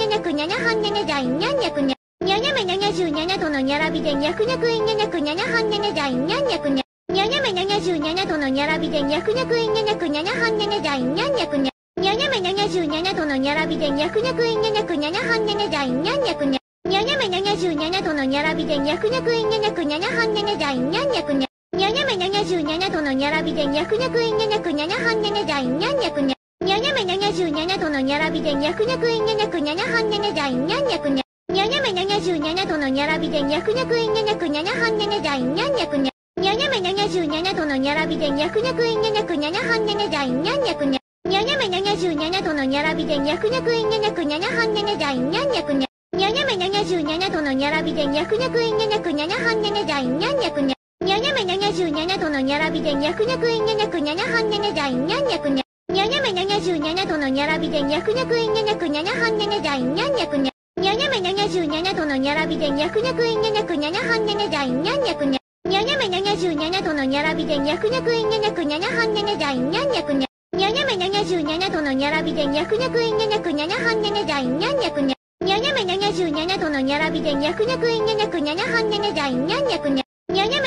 ゃにゃくにゃにゃはんにゃにゃじゃいにゃんにゃくにゃ。にゃにゃめ77との並びでにゃくにゃくいにゃにゃくにゃにゃはんにゃにゃじゃいにゃんにゃくにゃ。にゃにゃめ77との並びでにゃくにゃくいにゃにゃくにゃにゃはんにゃにゃじゃいにゃんにゃくにゃ。にゃにゃめ77との並びでにゃくにゃくいにゃにゃくにゃにゃはんにゃにゃじゃいにゃんにゃくにゃ。にゃにゃめ77との並びでにゃくにゃくいにゃにゃくにゃにゃはんにゃにゃじゃいにゃんにゃくにゃ。にゃにゃめ77との並びでにゃくにゃくいにゃにゃくにゃにゃはんにゃにゃじゃいにゃんにゃくにゃ。にゃにゃめ77との並びでにゃくにゃくいにゃにゃくにゃにゃはんにゃにゃじゃいにゃんにゃくにゃ。にゃにゃめ77との並びでにゃくにゃくいにゃにゃくにゃにゃはんにゃにゃじゃいにゃんにゃくにゃ。にゃにゃめ77との並びでにゃくにゃくいにゃにゃくにゃにゃはんにゃにゃじゃいにゃんにゃくにゃ。にゃにゃめ77との並びでにゃくにゃくいにゃにゃくにゃにゃはんにゃにゃじゃいにゃんにゃくにゃ。にゃにゃめ77との並びでにゃくにゃくいにゃにゃくにゃにゃはんにゃにゃじゃいにゃんにゃくにゃ。にゃにゃめ77との並びでにゃくにゃくいにゃにゃくにゃにゃはんにゃにゃじゃいにゃんにゃくにゃ。にゃにゃめ77との並びでにゃくにゃくいにゃにゃくにゃにゃはんにゃにゃじゃいにゃんにゃくにゃ。にゃにゃめ77との並びでにゃくにゃくいにゃにゃくにゃにゃはんにゃにゃじゃいにゃんにゃくにゃ。にゃにゃめ77との並びでにゃくにゃくいにゃにゃくにゃにゃはんにゃにゃじゃいにゃんにゃくにゃ。にゃにゃめ77との並びでにゃくにゃくいにゃにゃくにゃにゃはんにゃにゃじゃいにゃんにゃくにゃ。にゃにゃめ77との並びでにゃくにゃくいにゃにゃくにゃにゃはんにゃにゃじゃいにゃんにゃくにゃ。にゃにゃめ77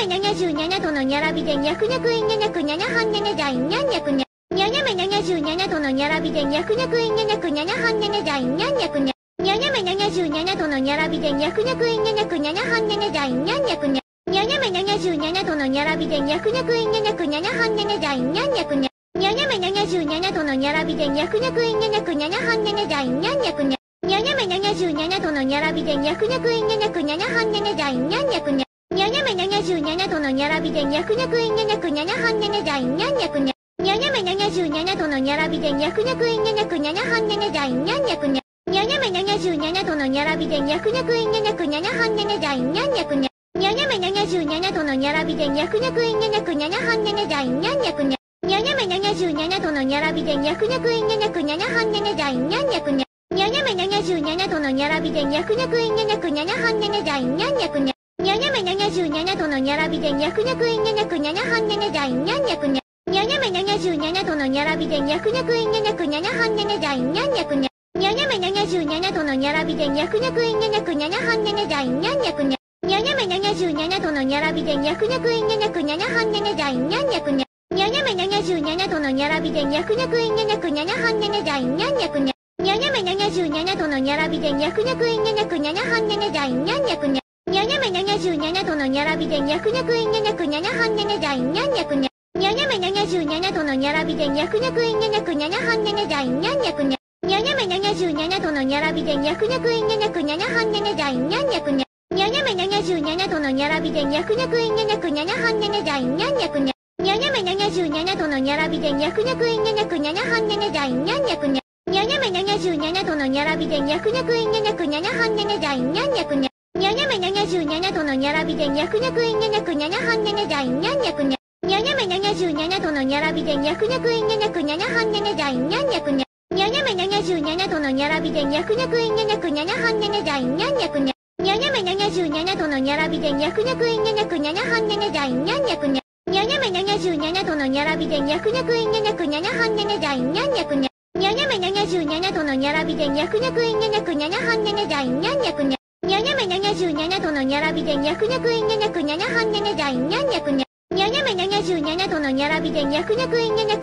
との並びでにゃくにゃくいにゃにゃくにゃにゃはんにゃにゃじゃいにゃんにゃくにゃ。にゃにゃめ77との並びでにゃくにゃくいにゃにゃくにゃにゃはんにゃにゃじゃいにゃんにゃくにゃ。にゃにゃめ77との並びでにゃくにゃくいにゃにゃくにゃにゃはんにゃにゃじゃいにゃんにゃくにゃ。にゃにゃめ77との並びでにゃくにゃくいにゃにゃくにゃにゃはんにゃにゃじゃいにゃんにゃくにゃ。にゃにゃめ77との並びでにゃくにゃくいにゃにゃくにゃにゃはんにゃにゃじゃいにゃんにゃくにゃ。にゃにゃめ77との並びでにゃくにゃくいにゃにゃくにゃにゃはんにゃにゃじゃいにゃんにゃくにゃ。にゃにゃめ77との並びでにゃくにゃくいにゃにゃくにゃにゃはんにゃにゃじゃいにゃんにゃくにゃ。にゃにゃめ77との並びでにゃくにゃくいにゃにゃくにゃにゃはんにゃにゃじゃいにゃんにゃくにゃ。にゃにゃめ77との並びでにゃくにゃくいにゃにゃくにゃにゃはんにゃにゃじゃいにゃんにゃくにゃ。にゃにゃめ77との並びでにゃくにゃくいにゃにゃくにゃにゃはんにゃにゃじゃいにゃんにゃくにゃ。にゃにゃめ77との並びでにゃくにゃくいにゃにゃくにゃにゃはんにゃにゃじゃいにゃんにゃくにゃ。にゃにゃめ77との並びでにゃくにゃくいにゃにゃくにゃにゃはんにゃにゃじゃいにゃんにゃくにゃ。にゃにゃめ77との並びでにゃくにゃくいにゃにゃくにゃにゃはんにゃにゃじゃいにゃんにゃくにゃ。にゃにゃめ77との並びでにゃくにゃくいにゃにゃくにゃにゃはんにゃにゃじゃいにゃんにゃくにゃ。にゃにゃめ77との並びでにゃくにゃくいにゃにゃくにゃにゃはんにゃにゃじゃいにゃんにゃくにゃ。にゃにゃめ77との並びでにゃくにゃくいにゃにゃくにゃにゃはんにゃにゃじゃいにゃんにゃくにゃ。にゃにゃめ77との並びでにゃくにゃくいにゃにゃくにゃにゃはんにゃにゃじゃいにゃんにゃくにゃ。にゃにゃめ77との並びでにゃくにゃくいにゃにゃくにゃにゃはんにゃにゃじゃいにゃんにゃくにゃ。にゃにゃめ77との並びでにゃくにゃくいにゃにゃくにゃにゃはんにゃにゃじゃいにゃんにゃくにゃ。にゃにゃめ77との並びでにゃくにゃくいにゃにゃくにゃにゃはんにゃにゃじゃいにゃんにゃくにゃ。にゃにゃめ77との並びでにゃくにゃくいにゃにゃくにゃにゃはんにゃにゃじゃいにゃんにゃくにゃ。にゃにゃめ77との並びでにゃくにゃくいにゃにゃくにゃにゃはんにゃにゃじゃいにゃんにゃくにゃ。にゃにゃめ77との並びでにゃくにゃくいんにゃにゃくにゃにゃはんにゃにゃじゃいんにゃんにゃくにゃ。にゃにゃめ77との並びでにゃくにゃくいんにゃにゃくにゃにゃはんにゃにゃじゃいんにゃんにゃくにゃ。にゃにゃめ77との並びでにゃくにゃくいんにゃにゃくにゃにゃはんにゃにゃじゃいんにゃんにゃくにゃ。にゃにゃめ77との並びでにゃくにゃくいんにゃにゃくにゃにゃはんにゃにゃじゃいんにゃんにゃくにゃ。にゃにゃめ77との並びでにゃくにゃくいんにゃにゃくにゃにゃはんにゃにゃじゃいんにゃんにゃくにゃ。にゃにゃめ77との並びでにゃくにゃくいんにゃにゃくにゃにゃはんにゃにゃじゃいんにゃんにゃくにゃ。にゃにゃめ77との並びでにゃくにゃくいんにゃにゃくにゃにゃはんにゃにゃじゃいんにゃんにゃくにゃ。にゃにゃめ77との並びでにゃくにゃくいんにゃにゃくにゃにゃはんにゃにゃじゃいんにゃんにゃくにゃ。にゃにゃめ77との並びでにゃくにゃくいんにゃにゃくにゃにゃはんにゃにゃじゃいんにゃんにゃくにゃ。にゃにゃめ77との並びでにゃくにゃくいんにゃにゃくにゃにゃはんにゃにゃじゃいんにゃんにゃくにゃ。にゃにゃめ77との並びでにゃくにゃくいんにゃにゃくにゃにゃはんにゃにゃじゃいんにゃんにゃくにゃ。にゃにゃめ77との並びでにゃくにゃくいんにゃにゃ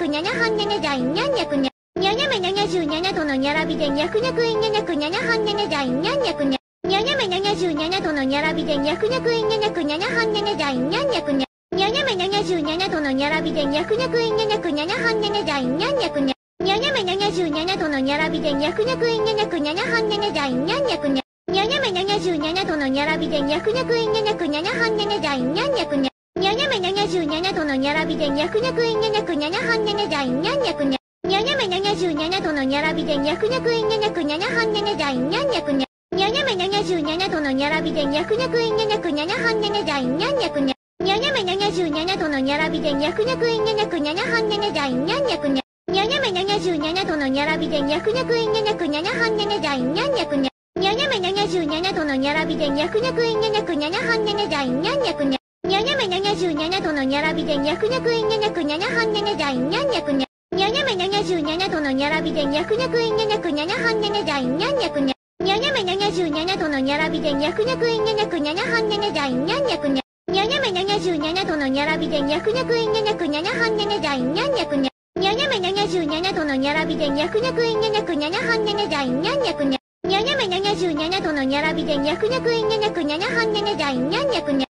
くにゃにゃはんにゃにゃじゃいんにゃんにゃくにゃ。にゃにゃめ77との並びでにゃくにゃくいんにゃにゃくにゃにゃはんにゃにゃじゃいんにゃんにゃくにゃ。にゃにゃめ77との並びでにゃくにゃくいんにゃにゃくにゃにゃはんにゃにゃじゃいんにゃんにゃくにゃ。にゃにゃめ77との並びでにゃくにゃくいんにゃにゃくにゃにゃはんにゃにゃじゃいんにゃんにゃくにゃ。にゃにゃめ77との並びでにゃくにゃくいんにゃにゃくにゃにゃはんにゃにゃじゃいんにゃんにゃくにゃ。にゃにゃめ77との並びでにゃくにゃくいんにゃにゃくにゃにゃはんにゃにゃじゃいんにゃんにゃくにゃ。にゃにゃめ77との並びでにゃくにゃくいんにゃにゃくにゃにゃはんにゃにゃじゃいんにゃんにゃくにゃ。にゃにゃめ77との並びでにゃくにゃくいんにゃにゃくにゃにゃはんにゃにゃじゃいんにゃんにゃくにゃ。にゃにゃめ77との並びでにゃくにゃくいんにゃにゃくにゃにゃはんにゃにゃじゃいんにゃんにゃくにゃ。にゃにゃめ77との並びでにゃくにゃくいんにゃにゃくにゃにゃはんにゃにゃじゃいんにゃんにゃくにゃ。にゃにゃめ77との並びでにゃくにゃくいんにゃにゃくにゃにゃはんにゃにゃじゃいんにゃんにゃくにゃ。にゃにゃめ77との並びでにゃくにゃくいんにゃにゃくにゃにゃはんにゃにゃじゃいんにゃんにゃくにゃ。にゃにゃめ77との並びでにゃくにゃくいんにゃにゃくにゃにゃはんにゃにゃじゃいんにゃんにゃくにゃ。にゃにゃめ77との並びでにゃくにゃくいんにゃにゃくにゃにゃはんにゃにゃじゃいんにゃんにゃくにゃ。にゃにゃめ77との並びでにゃくにゃくいんにゃにゃくにゃにゃはんにゃにゃじゃいんにゃんにゃくにゃ。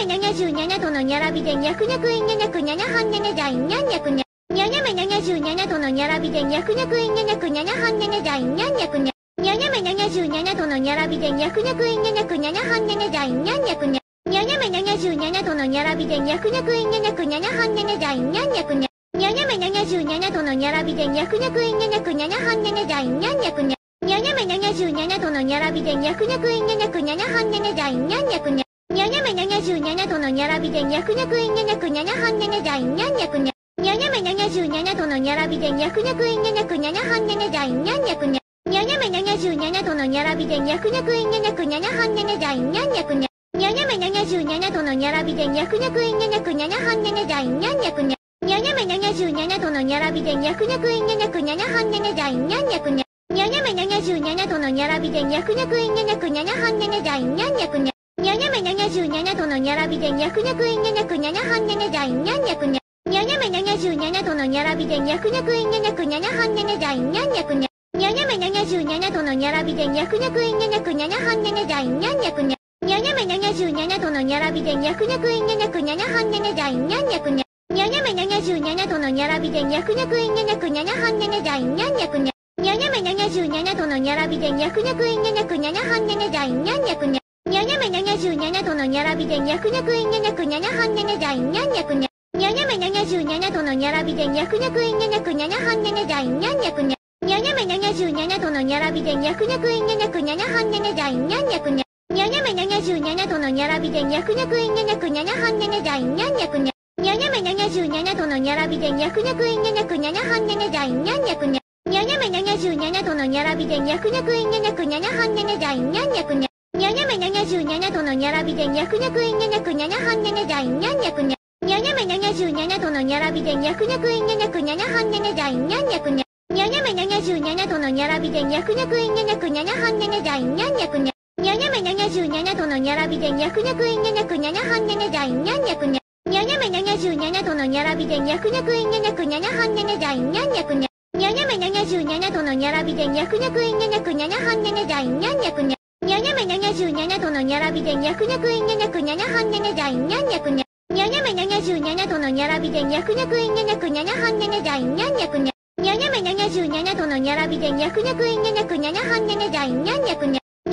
にゃにゃめ77との並びでにゃくにゃくいんにゃにゃくにゃにゃはんにゃにゃじゃいんにゃんにゃくにゃ。にゃにゃめ77との並びでにゃくにゃくいんにゃにゃくにゃにゃはんにゃにゃじゃいんにゃんにゃくにゃ。にゃにゃめ77との並びでにゃくにゃくいんにゃにゃくにゃにゃはんにゃにゃじゃいんにゃんにゃくにゃ。にゃにゃめ77との並びでにゃくにゃくいんにゃにゃくにゃにゃはんにゃにゃじゃいんにゃんにゃくにゃ。にゃにゃめ77との並びでにゃくにゃくいんにゃにゃくにゃにゃはんにゃにゃじゃいんにゃんにゃくにゃ。にゃにゃめ77との並びでにゃくにゃくいんにゃにゃくにゃにゃはんにゃにゃじゃいんにゃんにゃくにゃ。にゃにゃめ77との並びでにゃくにゃくいんにゃにゃくにゃにゃはんにゃにゃじゃいんにゃんにゃくにゃ。にゃにゃめ77との並びでにゃくにゃくいんにゃにゃくにゃにゃはんにゃにゃじゃいんにゃんにゃくにゃ。にゃにゃめ77との並びでにゃくにゃくいんにゃにゃくにゃにゃはんにゃにゃじゃいんにゃんにゃくにゃ。にゃにゃめ77との並びでにゃくにゃくいんにゃにゃくにゃにゃはんにゃにゃじゃいんにゃんにゃくにゃ。にゃにゃめ77との並びでにゃくにゃくいんにゃにゃくにゃにゃはんにゃにゃじゃいんにゃんにゃくにゃ。にゃにゃめ77との並びでにゃくにゃくいんにゃにゃくにゃにゃはんにゃにゃじゃいんにゃんにゃくにゃ。にゃにゃめ77との並びでにゃくにゃくいんにゃにゃくにゃにゃはんにゃにゃじゃいんにゃんにゃくにゃ。にゃにゃめ77との並びでにゃくにゃくいんにゃにゃくにゃにゃはんにゃにゃじゃいんにゃんにゃくにゃ。にゃにゃめ77との並びでにゃくにゃくいんにゃにゃくにゃにゃはんにゃにゃじゃいんにゃんにゃくにゃ。にゃにゃめ77との並びでにゃくにゃくいんにゃにゃくにゃにゃはんにゃにゃじゃいんにゃんにゃくにゃ。にゃにゃめ77との並びでにゃくにゃくいんにゃにゃくにゃにゃはんにゃにゃじゃいんにゃんにゃくにゃ。にゃにゃめ77との並びでにゃくにゃくいんにゃにゃくにゃにゃはんにゃにゃじゃいんにゃんにゃくにゃ。にゃにゃめ77との並びでにゃくにゃくいんにゃにゃくにゃにゃはんにゃにゃじゃいんにゃんにゃくにゃ。にゃにゃめ77との並びでにゃくにゃくいんにゃにゃくにゃにゃはんにゃにゃじゃいんにゃんにゃくにゃ。にゃにゃめ77との並びでにゃくにゃくいんにゃにゃくにゃにゃはんにゃにゃじゃいんにゃんにゃくにゃ。にゃにゃめ77との並びでにゃくにゃくいんにゃにゃくにゃにゃはんにゃにゃじゃいんにゃんにゃくにゃ。にゃにゃめ77との並びでにゃくにゃくいんにゃにゃくにゃにゃはんにゃにゃじゃいんにゃんにゃくにゃ。にゃにゃめ77との並びでにゃくにゃくいんにゃにゃくにゃにゃはんにゃにゃじゃいんにゃんにゃくにゃ。にゃにゃめ77との並びでにゃくにゃくいんにゃにゃくにゃにゃはんにゃにゃじゃいんにゃんにゃくにゃ。にゃにゃめ77との並びでにゃくにゃくいんにゃにゃくにゃにゃはんにゃにゃじゃいんにゃんにゃくにゃ。にゃにゃめ77との並びでにゃくにゃくいんにゃにゃくにゃにゃはんにゃにゃじゃいんにゃんにゃくにゃ。にゃにゃめ77との並びでにゃくにゃくいんにゃにゃくにゃにゃはんにゃにゃじゃいんにゃんにゃくにゃ。にゃにゃめ77との並びでにゃくにゃくいんにゃにゃくにゃにゃはんにゃにゃじゃいんにゃんにゃくにゃ。にゃにゃめ77との並びでにゃくにゃくいんにゃにゃくにゃにゃはんにゃにゃじゃいんにゃんにゃくにゃ。にゃにゃめ77との並びでにゃくにゃくいんにゃにゃくにゃにゃはんにゃにゃじゃいんにゃんにゃくにゃ。にゃにゃめ77との並びでにゃくにゃくいんにゃにゃくにゃにゃはんにゃにゃじゃいんにゃんにゃくにゃ。にゃにゃめ77との並びでにゃくにゃくいんにゃにゃくにゃにゃはんにゃにゃじゃいんにゃんにゃくにゃ。にゃにゃめ77との並びでにゃくにゃくいんにゃにゃくにゃにゃはんにゃにゃじゃいんにゃんにゃくにゃ。にゃにゃめ77との並びでにゃくにゃくいんにゃにゃくにゃにゃはんにゃにゃじゃいんにゃんにゃくにゃ。に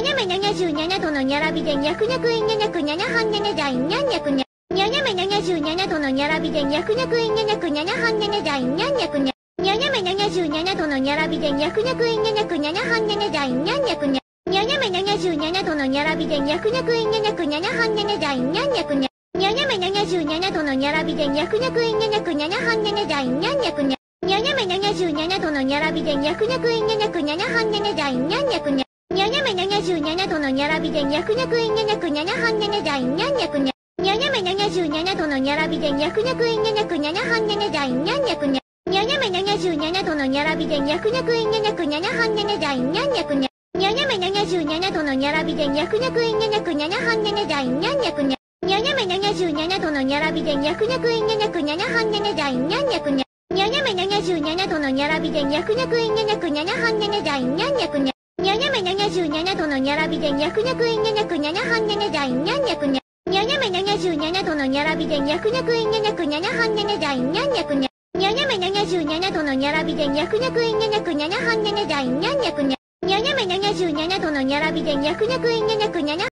にゃめ77度の並びでにゃくにゃくいんにゃにゃくにゃにゃはんにゃにゃじゃいんにゃんにゃくにゃ。にゃにゃめ77度の並びでにゃくにゃくいんにゃにゃくにゃにゃはんにゃにゃじゃいんにゃんにゃくにゃ。にゃにゃめ77度の並びでにゃくにゃくいんにゃにゃくにゃにゃはんにゃにゃじゃいんにゃんにゃくにゃ。にゃにゃめ77度の並びでにゃくにゃくいんにゃにゃくにゃにゃはんにゃにゃじゃいんにゃんにゃくにゃ。にゃにゃめ77度の並びでにゃくにゃくいんにゃにゃくにゃにゃはんにゃにゃじゃいんにゃんにゃくにゃ。にゃにゃめ77度の並びでにゃくにゃくいんにゃにゃくにゃにゃはんにゃにゃじゃいんにゃんにゃくにゃ。にゃにゃめ77度の並びでにゃくにゃくいんにゃにゃくにゃにゃはんにゃにゃじゃいんにゃんにゃくにゃ。にゃにゃめ77度の並びでにゃくにゃくいんにゃにゃくにゃにゃはんにゃにゃじゃいんにゃんにゃくにゃ。にゃにゃめ77度の並びでにゃくにゃくいんにゃにゃくにゃにゃはんにゃにゃじゃいんにゃんにゃくにゃ。にゃにゃめ77度の並びでにゃくにゃくいんにゃにゃくにゃにゃはんにゃにゃじゃいんにゃんにゃくにゃ。にゃゃめ77度の並びでにゃくにゃくいんにゃにゃくにゃにゃはんにゃにゃじゃいんにゃんにゃくにゃ。にゃにゃめ77度の並びでにゃくにゃくいんにゃにゃくにゃにゃはんにゃにゃじゃいんにゃんにゃくにゃ。にゃにゃめ77度の並びでにゃくにゃくいんにゃにゃくにゃにゃはんにゃにゃじゃいんにゃんにゃくにゃ。にゃにゃめ77度の並びでにゃくにゃくいんにゃにゃくにゃにゃはんにゃにゃじゃいんにゃんにゃくにゃ。にゃにゃめ77度の並びでにゃくにゃくいんにゃにゃくにゃにゃはんにゃにゃじゃいんにゃんにゃくにゃ。にゃにゃめ77度の並びでにゃくにゃくいんにゃにゃくにゃにゃ